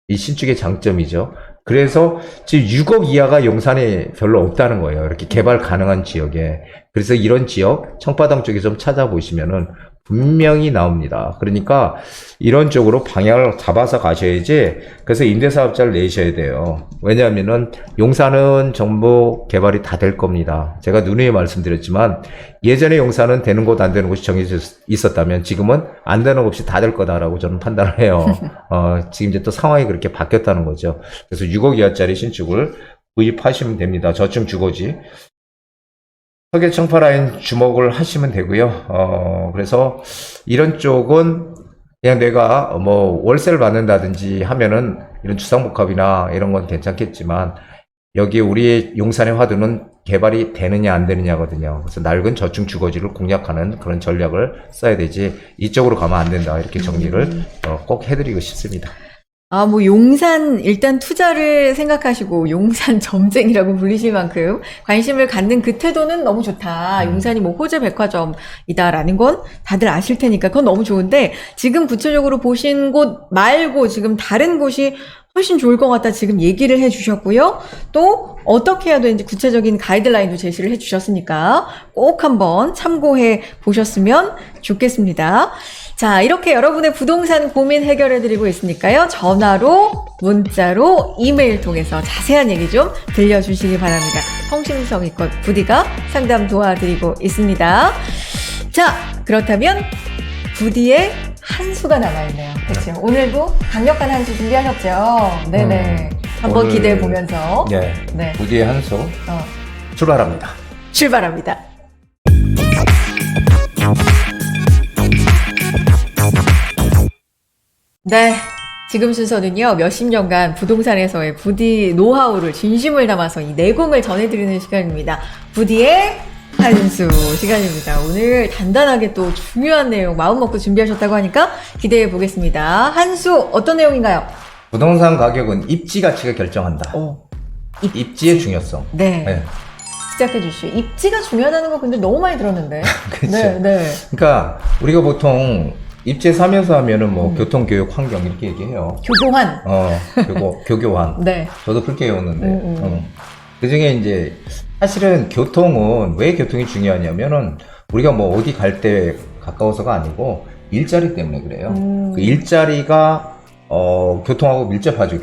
이 신축의 장점이죠. 그래서 지금 6억 이하가 용산에 별로 없다는 거예요. 이렇게 개발 가능한 지역에. 그래서 이런 지역, 청파동 쪽에 좀 찾아보시면은 분명히 나옵니다. 그러니까 이런 쪽으로 방향을 잡아서 가셔야지. 그래서 임대사업자를 내셔야 돼요. 왜냐하면은 용산은 전부 개발이 다 될 겁니다. 제가 누누이 말씀드렸지만, 예전에 용산은 되는 곳 안 되는 곳이 정해져 있었다면 지금은 안 되는 곳이 다 될 거다라고 저는 판단을 해요. 지금 이제 또 상황이 그렇게 바뀌었다는 거죠. 그래서 6억 이하짜리 신축을 구입하시면 됩니다. 저층 주거지. 서계 청파 라인 주목을 하시면 되고요. 그래서 이런 쪽은 그냥 내가 뭐 월세를 받는다든지 하면은 이런 주상복합이나 이런 건 괜찮겠지만, 여기 우리 용산의 화두는 개발이 되느냐 안 되느냐거든요. 그래서 낡은 저층 주거지를 공략하는 그런 전략을 써야 되지, 이쪽으로 가면 안 된다, 이렇게 정리를 꼭 해드리고 싶습니다. 아, 뭐, 용산, 일단 투자를 생각하시고, 용산 점쟁이라고 불리실 만큼 관심을 갖는 그 태도는 너무 좋다. 용산이 뭐, 호재 백화점이다라는 건 다들 아실 테니까, 그건 너무 좋은데, 지금 구체적으로 보신 곳 말고, 지금 다른 곳이 훨씬 좋을 것 같다. 지금 얘기를 해 주셨고요. 또, 어떻게 해야 되는지 구체적인 가이드라인도 제시를 해 주셨으니까, 꼭 한번 참고해 보셨으면 좋겠습니다. 자, 이렇게 여러분의 부동산 고민 해결해드리고 있으니까요. 전화로, 문자로, 이메일 통해서 자세한 얘기 좀 들려주시기 바랍니다. 성심성의껏 부디가 상담 도와드리고 있습니다. 자, 그렇다면 부디의 한 수가 남아있네요. 그렇죠. 오늘도 강력한 한 수 준비하셨죠? 네네. 한번 오늘- 기대해 보면서 네. 네. 부디의 한 수 출발합니다. 출발합니다. 네. 지금 순서는요, 몇십 년간 부동산에서의 부디 노하우를 진심을 담아서 이 내공을 전해드리는 시간입니다. 부디의 한수 시간입니다. 오늘 단단하게 또 중요한 내용 마음 먹고 준비하셨다고 하니까 기대해 보겠습니다. 한수 어떤 내용인가요? 부동산 가격은 입지 가치가 결정한다. 입지의 중요성. 네. 네. 시작해 주시죠. 입지가 중요하다는 거 근데 너무 많이 들었는데. 그쵸. 네, 네. 그러니까 우리가 보통 입지에 사면서 하면은 뭐 교통, 교육, 환경 이렇게 얘기해요. 교도한. 교교환. 네. 저도 그렇게 외웠는데. 그 중에 이제 사실은 교통은 왜 교통이 중요하냐면은 우리가 뭐 어디 갈 때 가까워서가 아니고 일자리 때문에 그래요. 그 일자리가 교통하고 밀접하죠.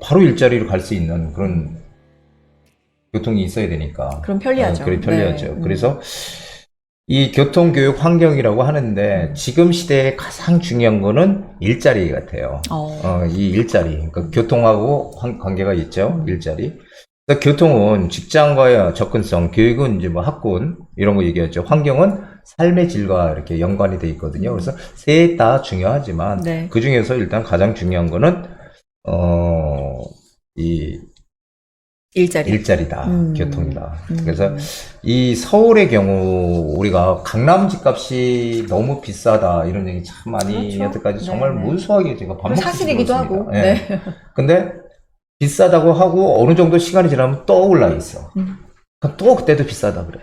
바로 일자리로 갈 수 있는 그런 교통이 있어야 되니까. 그럼 편리하죠. 그래 편리하죠. 네. 그래서 이 교통, 교육, 환경이라고 하는데 지금 시대에 가장 중요한 거는 일자리 같아요. 이 일자리. 그러니까 교통하고 관계가 있죠. 일자리. 그러니까 교통은 직장과의 접근성, 교육은 이제 뭐 학군 이런 거 얘기하죠. 환경은 삶의 질과 이렇게 연관이 돼 있거든요. 그래서 셋 다 중요하지만 네. 그 중에서 일단 가장 중요한 거는 이 일자리다, 교통이다. 그래서 이 서울의 경우 우리가 강남 집값이 너무 비싸다 이런 얘기 참 많이 그렇죠. 여태까지 정말 네. 무수하게 제가 밥 먹고 사실이기도 들었습니다. 하고. 네. 네. 근데 비싸다고 하고 어느 정도 시간이 지나면 또 올라 있어. 그럼 또 그때도 비싸다 그래.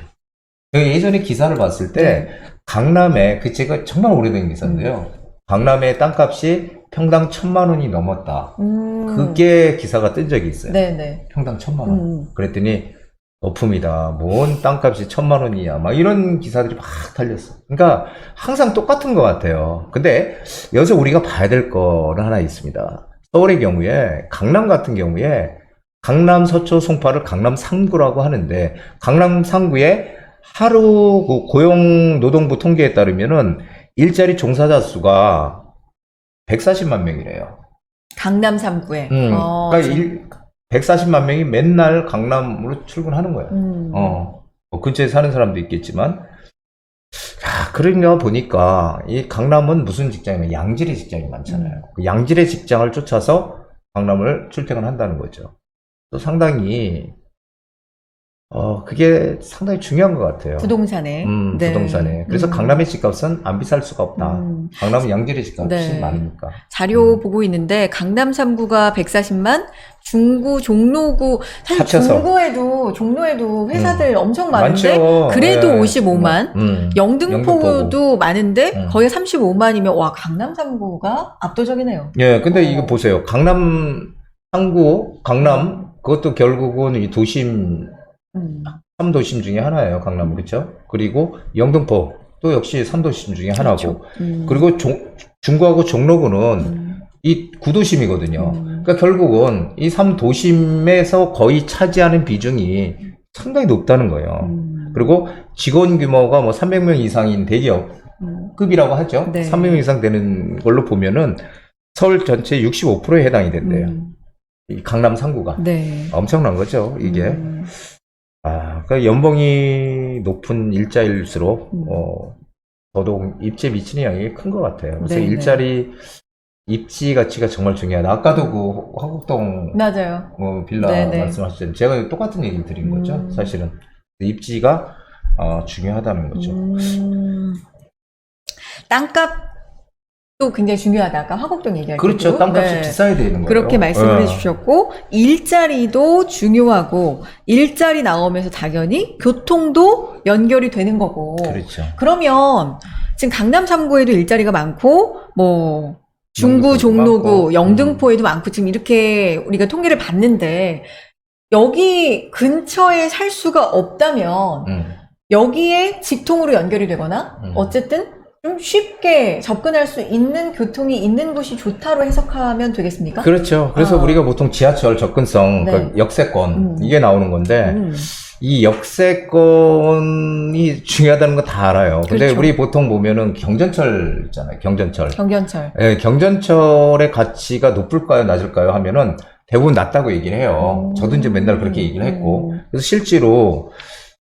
제가 예전에 기사를 봤을 때 강남에 그 제가 정말 오래된 기사인데요. 강남의 땅값이 평당 1,000만 원이 넘었다. 그게 기사가 뜬 적이 있어요. 네네. 평당 1,000만 원. 그랬더니 거품이다. 뭔 땅값이 1,000만 원이야. 막 이런 기사들이 막 달렸어. 그러니까 항상 똑같은 것 같아요. 근데 여기서 우리가 봐야 될 거는 하나 있습니다. 서울의 경우에 강남 같은 경우에 강남 서초 송파를 강남 3구라고 하는데 강남 3구에 하루 그 고용노동부 통계에 따르면은 일자리 종사자 수가 140만 명이래요. 강남 3구에. 그러니까 140만 명이 맨날 강남으로 출근하는 거예요. 뭐 근처에 사는 사람도 있겠지만, 그러니까 보니까 이 강남은 무슨 직장이면 양질의 직장이 많잖아요. 그 양질의 직장을 쫓아서 강남을 출퇴근한다는 거죠. 또 상당히 그게 상당히 중요한 것 같아요. 부동산에. 네. 부동산에. 그래서 강남의 집값은 안 비쌀 수가 없다. 강남은 양질의 집값이 네. 많으니까. 자료 보고 있는데 강남 3구가 140만, 중구, 종로구 사실 합쳐서. 종로에도 회사들 엄청 많은데 많죠. 그래도 예. 55만. 영등포도 영등포구. 많은데 거의 35만이면 와 강남 3구가 압도적이네요. 예, 근데 이거 보세요. 강남 3구, 강남 그것도 결국은 이 도심 3도심 중에 하나예요. 강남 그렇죠? 그리고 영등포 또 역시 3도심 중에 하나고 그리고 중구하고 종로구는 이 9도심이거든요. 그러니까 결국은 이 3도심에서 거의 차지하는 비중이 상당히 높다는 거예요. 그리고 직원 규모가 뭐 300명 이상인 대기업급이라고 하죠. 네. 300명 이상 되는 걸로 보면은 서울 전체 65%에 해당이 된대요. 이 강남 3구가. 네. 엄청난 거죠, 이게. 그러니까 연봉이 높은 일자일수록, 더더욱 입지에 미치는 영향이 큰 것 같아요. 그래서 네네. 일자리, 입지 가치가 정말 중요하다. 아까도 그 화곡동 맞아요. 빌라 네네. 말씀하셨잖아요. 제가 똑같은 얘기를 드린 거죠, 사실은. 입지가 중요하다는 거죠. 땅값 또 굉장히 중요하다. 아까 화곡동 얘기할 때도. 그렇죠. 땅값이 네. 비싸야 되는 거예요. 그렇게 말씀을 예. 해주셨고, 일자리도 중요하고, 일자리 나오면서 당연히 교통도 연결이 되는 거고. 그렇죠. 그러면 지금 강남 3구에도 일자리가 많고, 뭐 중구, 영등포에도 종로구, 많고. 영등포에도 많고 지금 이렇게 우리가 통계를 봤는데 여기 근처에 살 수가 없다면 여기에 직통으로 연결이 되거나 어쨌든 좀 쉽게 접근할 수 있는 교통이 있는 곳이 좋다로 해석하면 되겠습니까? 그렇죠. 그래서 아. 우리가 보통 지하철 접근성, 네. 그러니까 역세권 음. 이게 나오는 건데 이 역세권이 중요하다는 거 다 알아요. 근데 그렇죠. 우리 보통 보면은 경전철 있잖아요. 경전철. 경전철. 예, 경전철의 가치가 높을까요, 낮을까요 하면은 대부분 낮다고 얘기를 해요. 저도 이제 맨날 그렇게 얘기를 했고. 그래서 실제로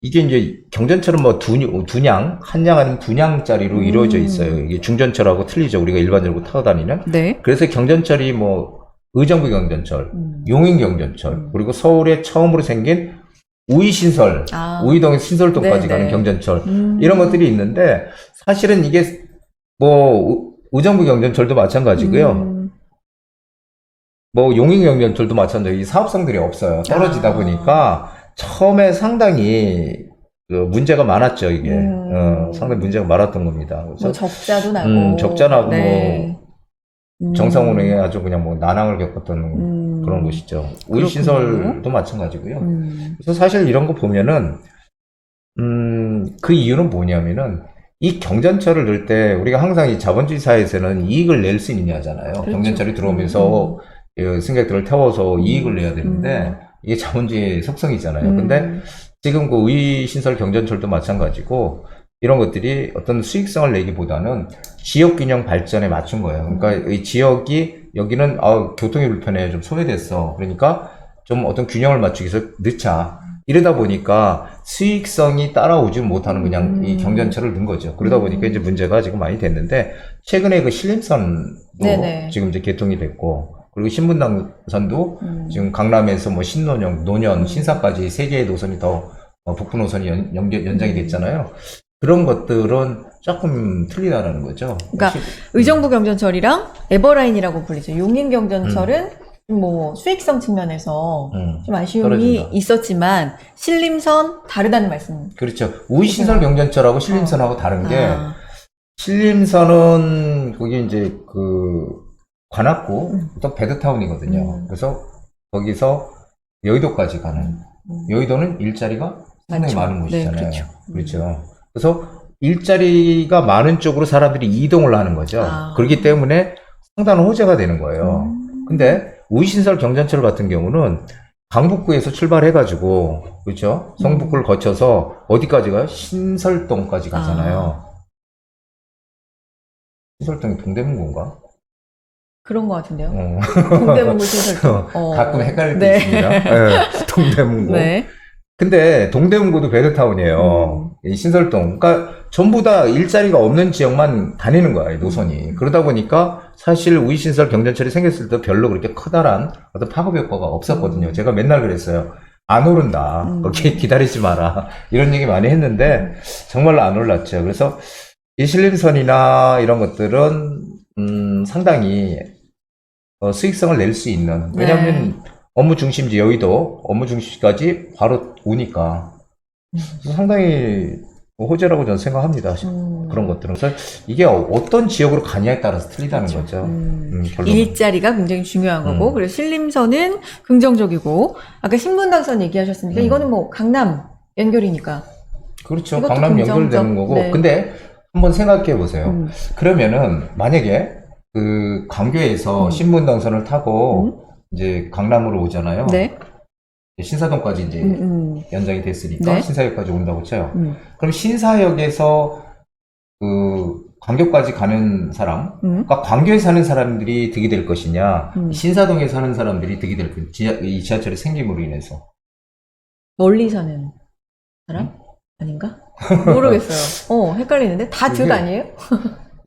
이게 이제 경전철은 뭐 두냥, 한양 아니면 두냥짜리로 이루어져 있어요. 이게 중전철하고 틀리죠. 우리가 일반적으로 타고 다니는. 네. 그래서 경전철이 뭐 의정부 경전철, 용인 경전철, 그리고 서울에 처음으로 생긴 우이신설, 아. 우이동에서 신설동까지 네네. 가는 경전철 이런 것들이 있는데 사실은 이게 뭐 의정부 경전철도 마찬가지고요. 뭐 용인 경전철도 마찬가지고 이 사업성들이 없어요. 떨어지다 보니까 처음에 상당히 그 문제가 많았죠. 이게 상당히 문제가 많았던 겁니다. 그래서 뭐 적자도 나고. 적자 나고 네. 정상운행에 아주 그냥 뭐 난항을 겪었던 그런 곳이죠. 우이신설도 마찬가지고요. 그래서 사실 이런 거 보면은 그 이유는 뭐냐면은 이 경전철을 넣을 때 우리가 항상 이 자본주의 사회에서는 이익을 낼 수 있느냐잖아요. 그렇죠. 경전철이 들어오면서 승객들을 태워서 이익을 내야 되는데 이게 자본주의의 속성이잖아요. 근데 지금 그 우이신설 경전철도 마찬가지고 이런 것들이 어떤 수익성을 내기보다는 지역균형 발전에 맞춘 거예요. 그러니까 이 지역이 여기는 교통이 불편해 좀 소외됐어. 그러니까 좀 어떤 균형을 맞추기 위해서 넣자. 이러다 보니까 수익성이 따라오지 못하는 그냥 이 경전철을 넣은 거죠. 그러다 보니까 이제 문제가 지금 많이 됐는데 최근에 그 신림선도 네네. 지금 이제 개통이 됐고 그리고 신분당선도 지금 강남에서 뭐 신논현, 노년, 신사까지 세 개의 노선이 더 북부 노선이 연장이 됐잖아요. 그런 것들은 조금 틀리다라는 거죠. 그러니까 의정부 경전철이랑 에버라인이라고 불리죠. 용인 경전철은 뭐 수익성 측면에서 좀 아쉬움이 떨어진다. 있었지만 신림선 다르다는 말씀. 그렇죠. 우이신설 경전철하고 신림선하고 다른 게 아. 신림선은 거기 이제 그 관악구 또 베드타운이거든요. 그래서 거기서 여의도까지 가는 여의도는 일자리가 상당히 많죠. 많은 곳이잖아요. 네, 그렇죠. 그렇죠. 그래서 일자리가 많은 쪽으로 사람들이 이동을 하는 거죠. 아. 그렇기 때문에 상당한 호재가 되는 거예요. 근데 우이신설 경전철 같은 경우는 강북구에서 출발해가지고 그렇죠. 성북구를 거쳐서 어디까지 가요? 신설동까지 가잖아요. 신설동이 동대문구인가? 그런 것 같은데요. 어. 동대문구 신설동. 가끔 헷갈릴 때 네. 있습니다. 네, 동대문구. 네. 근데 동대문구도 베드타운이에요. 이 신설동. 그러니까 전부 다 일자리가 없는 지역만 다니는 거야, 이 노선이. 그러다 보니까 사실 우이신설 경전철이 생겼을 때 별로 그렇게 커다란 어떤 파급 효과가 없었거든요. 제가 맨날 그랬어요. 안 오른다. 거기 기다리지 마라. 이런 얘기 많이 했는데 정말로 안 올랐죠. 그래서 이 신림선이나 이런 것들은 상당히 수익성을 낼 수 있는. 왜냐하면 업무 중심지 여의도, 업무 중심지까지 바로 오니까 상당히 호재라고 저는 생각합니다. 그런 것들은. 그래서 이게 어떤 지역으로 가냐에 따라서 틀리다는 거죠. 결론은. 일자리가 굉장히 중요한 거고, 그래서 신림선은 긍정적이고, 아까 신분당선 얘기하셨으니까, 이거는 뭐 강남 연결이니까. 그렇죠. 이것도 강남 긍정적. 연결되는 거고. 네. 근데 한번 생각해 보세요. 그러면은 만약에 그 광교에서 신분당선을 타고 이제 강남으로 오잖아요. 네. 신사동까지 이제 연장이 됐으니까 네. 신사역까지 온다고 쳐요. 그럼 신사역에서 그 광교까지 가는 사람, 그러니까 광교에 사는 사람들이 득이 될 것이냐, 신사동에 사는 사람들이 득이 될 것이냐, 이 지하철이 생김으로 인해서. 멀리 사는 사람? 아닌가? 모르겠어요. 헷갈리는데? 다 득 그게- 아니에요?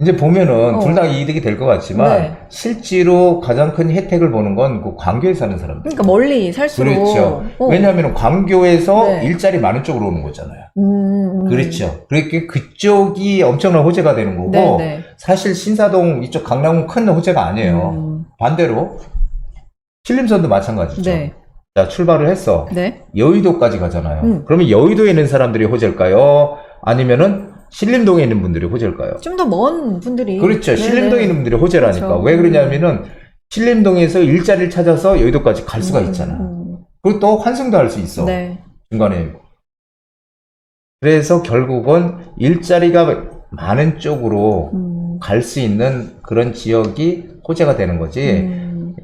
이제 보면은 어. 둘 다 이득이 될 것 같지만 네. 실제로 가장 큰 혜택을 보는 건 그 광교에 사는 사람들. 그러니까 멀리 살수록. 그렇죠. 어. 왜냐하면 광교에서 네. 일자리 많은 쪽으로 오는 거잖아요. 음. 그렇죠. 그렇게 그쪽이 엄청난 호재가 되는 거고 네, 네. 사실 신사동 이쪽 강남은 큰 호재가 아니에요. 반대로 신림선도 마찬가지죠. 네. 자, 출발을 했어. 네. 여의도까지 가잖아요. 그러면 여의도에 있는 사람들이 호재일까요? 아니면은 신림동에 있는 분들이 호재일까요? 좀 더 먼 분들이. 그렇죠. 네, 신림동에 네. 있는 분들이 호재라니까. 그렇죠. 왜 그러냐면은 신림동에서 일자리를 찾아서 여의도까지 갈 수가 있잖아. 그리고 또 환승도 할 수 있어. 네. 중간에. 그래서 결국은 일자리가 많은 쪽으로 갈 수 있는 그런 지역이 호재가 되는 거지.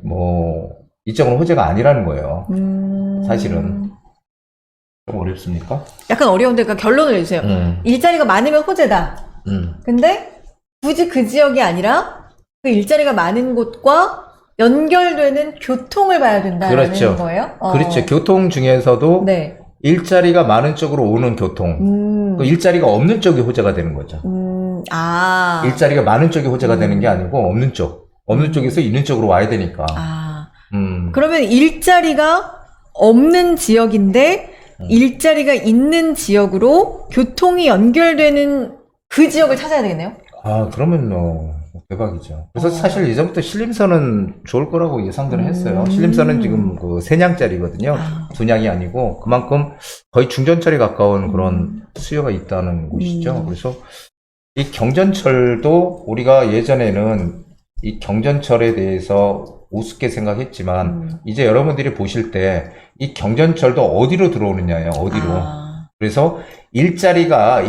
뭐 이쪽은 호재가 아니라는 거예요. 사실은. 좀 어렵습니까? 약간 어려운데 그 결론을 내주세요. 일자리가 많으면 호재다. 근데 굳이 그 지역이 아니라 그 일자리가 많은 곳과 연결되는 교통을 봐야 된다는 그렇죠. 거예요? 그렇죠. 교통 중에서도 네. 일자리가 많은 쪽으로 오는 교통. 그 일자리가 없는 쪽이 호재가 되는 거죠. 아. 일자리가 많은 쪽이 호재가 되는 게 아니고 없는 쪽. 없는 쪽에서 있는 쪽으로 와야 되니까. 아. 그러면 일자리가 없는 지역인데 일자리가 있는 지역으로 교통이 연결되는 그 지역을 찾아야 되겠네요? 아, 그러면 대박이죠. 그래서 사실 예전부터 신림선은 좋을 거라고 예상들을 했어요. 신림선은 지금 그 3냥짜리거든요. 2냥이 아니고 그만큼 거의 중전철에 가까운 그런 수요가 있다는 곳이죠. 그래서 이 경전철도 우리가 예전에는 이 경전철에 대해서 우습게 생각했지만 이제 여러분들이 보실 때 이 경전철도 어디로 들어오느냐예요. 어디로. 그래서 일자리가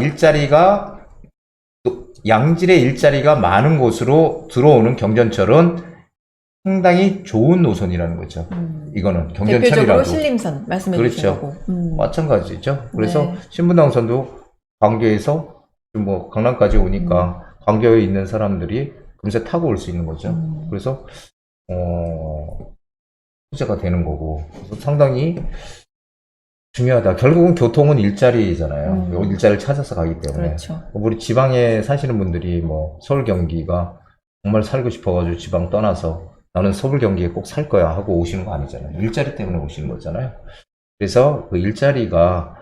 양질의 일자리가 많은 곳으로 들어오는 경전철은 상당히 좋은 노선이라는 거죠. 이거는 대표적으로 경전철이라도. 신림선 말씀해 그렇죠. 주신 거고. 마찬가지죠. 그래서 네. 신분당선도 광교에서 뭐 강남까지 오니까 광교에 있는 사람들이 금세 타고 올 수 있는 거죠. 그래서 호재가 되는 거고. 그래서 상당히 중요하다. 결국은 교통은 일자리잖아요. 일자리를 찾아서 가기 때문에. 그렇죠. 우리 지방에 사시는 분들이 뭐 서울 경기가 정말 살고 싶어가지고 지방 떠나서 나는 서울 경기에 꼭 살 거야 하고 오시는 거 아니잖아요. 일자리 때문에 오시는 거잖아요. 그래서 그 일자리가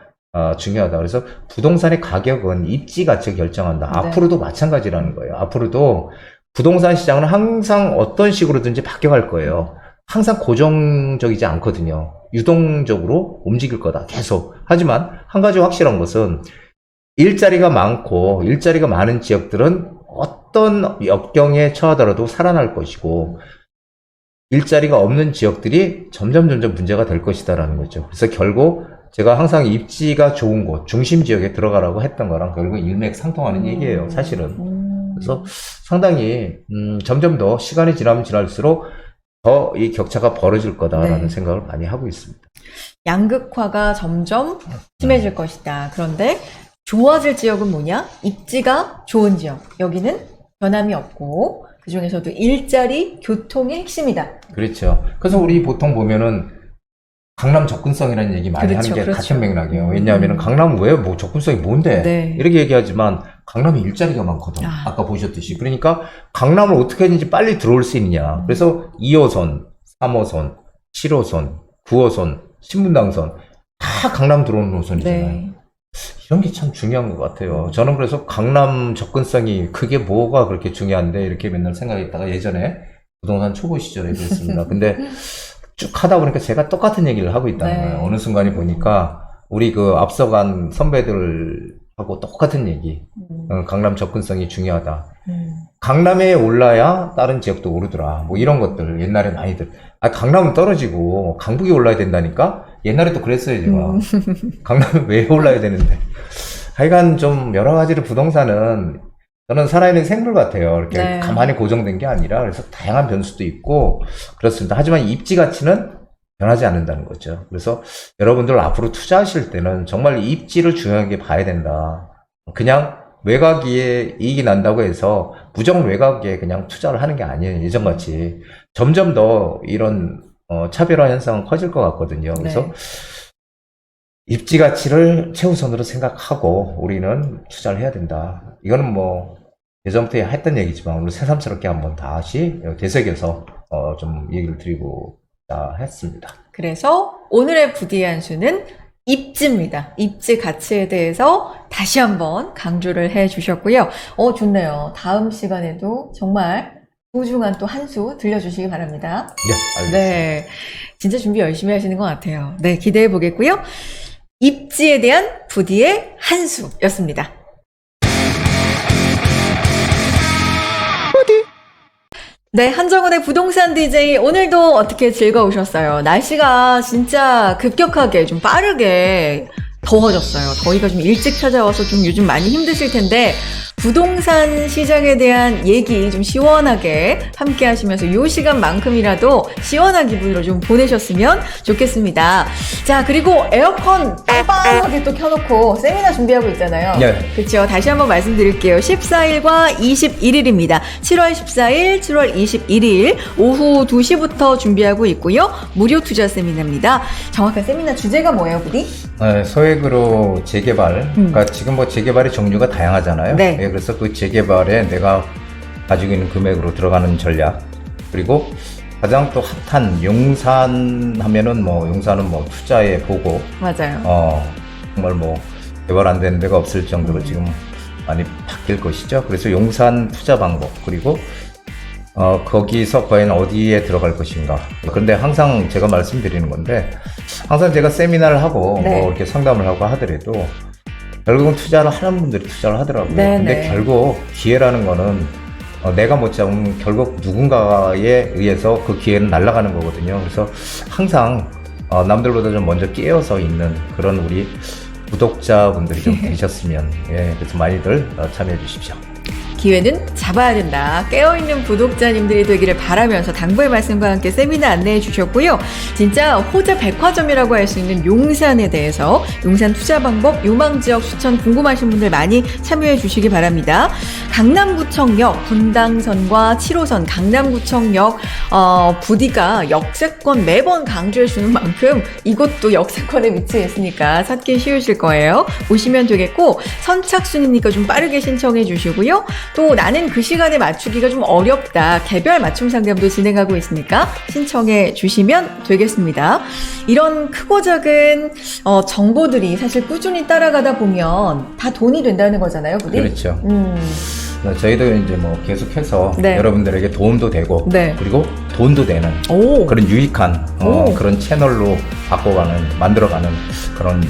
중요하다. 그래서 부동산의 가격은 입지 가치가 결정한다. 네. 앞으로도 마찬가지라는 거예요. 앞으로도 부동산 시장은 항상 어떤 식으로든지 바뀌어갈 거예요. 항상 고정적이지 않거든요. 유동적으로 움직일 거다. 계속. 하지만 한 가지 확실한 것은 일자리가 많고 일자리가 많은 지역들은 어떤 역경에 처하더라도 살아날 것이고 일자리가 없는 지역들이 점점 문제가 될 것이다라는 거죠. 그래서 결국 제가 항상 입지가 좋은 곳, 중심 지역에 들어가라고 했던 거랑 결국 일맥상통하는 얘기예요. 사실은. 그래서 상당히 점점 더 시간이 지나면 지날수록 더 이 격차가 벌어질 거다라는 네. 생각을 많이 하고 있습니다. 양극화가 점점 심해질 것이다. 그런데 좋아질 지역은 뭐냐? 입지가 좋은 지역. 여기는 변함이 없고 그 중에서도 일자리, 교통의 핵심이다. 그렇죠. 그래서 우리 보통 보면은 강남 접근성이라는 얘기 많이 그렇죠, 하는 게 그렇죠. 같은 맥락이에요. 왜냐하면 강남은 왜 뭐 접근성이 뭔데? 네. 이렇게 얘기하지만 강남에 일자리가 많거든. 아까 보셨듯이. 그러니까 강남을 어떻게 하든지 빨리 들어올 수 있느냐. 그래서 2호선, 3호선, 7호선, 9호선, 신분당선 다 강남 들어오는 노선이잖아요. 네. 이런 게 참 중요한 것 같아요. 저는 그래서 강남 접근성이 그게 뭐가 그렇게 중요한데 이렇게 맨날 생각했다가 예전에 부동산 초보 시절에 그랬습니다. 근데 쭉 하다 보니까 제가 똑같은 얘기를 하고 있다는 네. 거예요. 어느 순간에 보니까 우리 그 앞서간 선배들하고 똑같은 얘기. 강남 접근성이 중요하다. 강남에 올라야 다른 지역도 오르더라. 뭐 이런 것들 옛날에 많이들. 강남은 떨어지고 강북이 올라야 된다니까? 옛날에 또 그랬어요, 제가. 강남에 왜 올라야 되는데. 하여간 좀 여러 가지로 부동산은 저는 살아있는 생물 같아요. 이렇게 네. 가만히 고정된 게 아니라 그래서 다양한 변수도 있고 그렇습니다. 하지만 입지 가치는 변하지 않는다는 거죠. 그래서 여러분들 앞으로 투자하실 때는 정말 입지를 중요하게 봐야 된다. 그냥 외곽에 이익이 난다고 해서 무조건 외곽에 그냥 투자를 하는 게 아니에요. 예전같이. 점점 더 이런 차별화 현상은 커질 것 같거든요. 그래서 네. 입지 가치를 최우선으로 생각하고 우리는 투자를 해야 된다. 이거는 뭐 예전부터 했던 얘기지만 오늘 새삼스럽게 한번 다시 되새겨서 좀 얘기를 드리고 했습니다. 그래서 오늘의 부디 한 수는 입지입니다. 입지 가치에 대해서 다시 한번 강조를 해 주셨고요. 좋네요. 다음 시간에도 정말 소중한 또 한 수 들려주시기 바랍니다. 네, 알겠습니다. 네. 진짜 준비 열심히 하시는 것 같아요. 네, 기대해 보겠고요. 입지에 대한 부디의 한 수였습니다. 네, 한정훈의 부동산 DJ 오늘도 어떻게 즐거우셨어요? 날씨가 진짜 급격하게 좀 빠르게 더워졌어요. 더위가 좀 일찍 찾아와서 좀 요즘 많이 힘드실 텐데 부동산 시장에 대한 얘기 좀 시원하게 함께 하시면서 이 시간만큼이라도 시원한 기분으로 좀 보내셨으면 좋겠습니다. 자, 그리고 에어컨 빵빵하게 또 켜놓고 세미나 준비하고 있잖아요. 네. 그렇죠. 다시 한번 말씀드릴게요. 14일과 21일입니다. 7월 14일, 7월 21일 오후 2시부터 준비하고 있고요. 무료 투자 세미나입니다. 정확한 세미나 주제가 뭐예요, 부디? 네, 소액으로 재개발. 그러니까 지금 뭐 재개발의 종류가 다양하잖아요. 네. 그래서 그 재개발에 내가 가지고 있는 금액으로 들어가는 전략. 그리고 가장 또 핫한 용산 하면은 뭐 용산은 뭐 투자의 보고. 맞아요. 정말 뭐 개발 안 되는 데가 없을 정도로 지금 많이 바뀔 것이죠. 그래서 용산 투자 방법. 그리고 거기서 과연 어디에 들어갈 것인가. 그런데 항상 제가 말씀드리는 건데, 항상 제가 세미나를 하고, 네. 뭐 이렇게 상담을 하고 하더라도, 결국은 투자를 하는 분들이 투자를 하더라고요. 네, 근데 네. 결국 기회라는 거는, 내가 못 잡으면 결국 누군가에 의해서 그 기회는 날아가는 거거든요. 그래서 항상, 남들보다 좀 먼저 깨어서 있는 그런 우리 구독자분들이 좀 계셨으면, 그래서 많이들 참여해 주십시오. 기회는 잡아야 된다. 깨어있는 구독자님들이 되기를 바라면서 당부의 말씀과 함께 세미나 안내해 주셨고요. 진짜 호재 백화점이라고 할 수 있는 용산에 대해서 용산 투자 방법, 요망지역 추천 궁금하신 분들 많이 참여해 주시기 바랍니다. 강남구청역, 분당선과 7호선 강남구청역 부디가 역세권 매번 강조해 주는 만큼 이곳도 역세권에 위치해 있으니까 찾기 쉬우실 거예요. 보시면 되겠고 선착순이니까 좀 빠르게 신청해 주시고요. 또 나는 그 시간에 맞추기가 좀 어렵다. 개별 맞춤 상담도 진행하고 있으니까 신청해 주시면 되겠습니다. 이런 크고 작은 정보들이 사실 꾸준히 따라가다 보면 다 돈이 된다는 거잖아요, 부디? 그렇죠. 저희도 이제 뭐 계속해서 네. 여러분들에게 도움도 되고 네. 그리고 돈도 되는 오. 그런 유익한 오. 그런 채널로 만들어가는 그런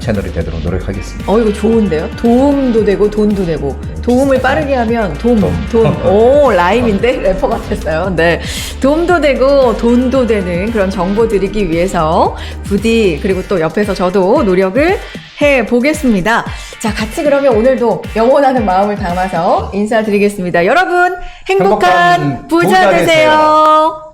채널이 되도록 노력하겠습니다. 이거 좋은데요? 도움도 되고 돈도 되고 도움을 빠르게 하면 돈. 오, 라임인데 래퍼 같았어요. 네, 도움도 되고 돈도 되는 그런 정보 드리기 위해서 부디 그리고 또 옆에서 저도 노력을 해보겠습니다. 자, 같이 그러면 오늘도 영원하는 마음을 담아서 인사드리겠습니다. 여러분 행복한 행복한 부자 부자 되세요.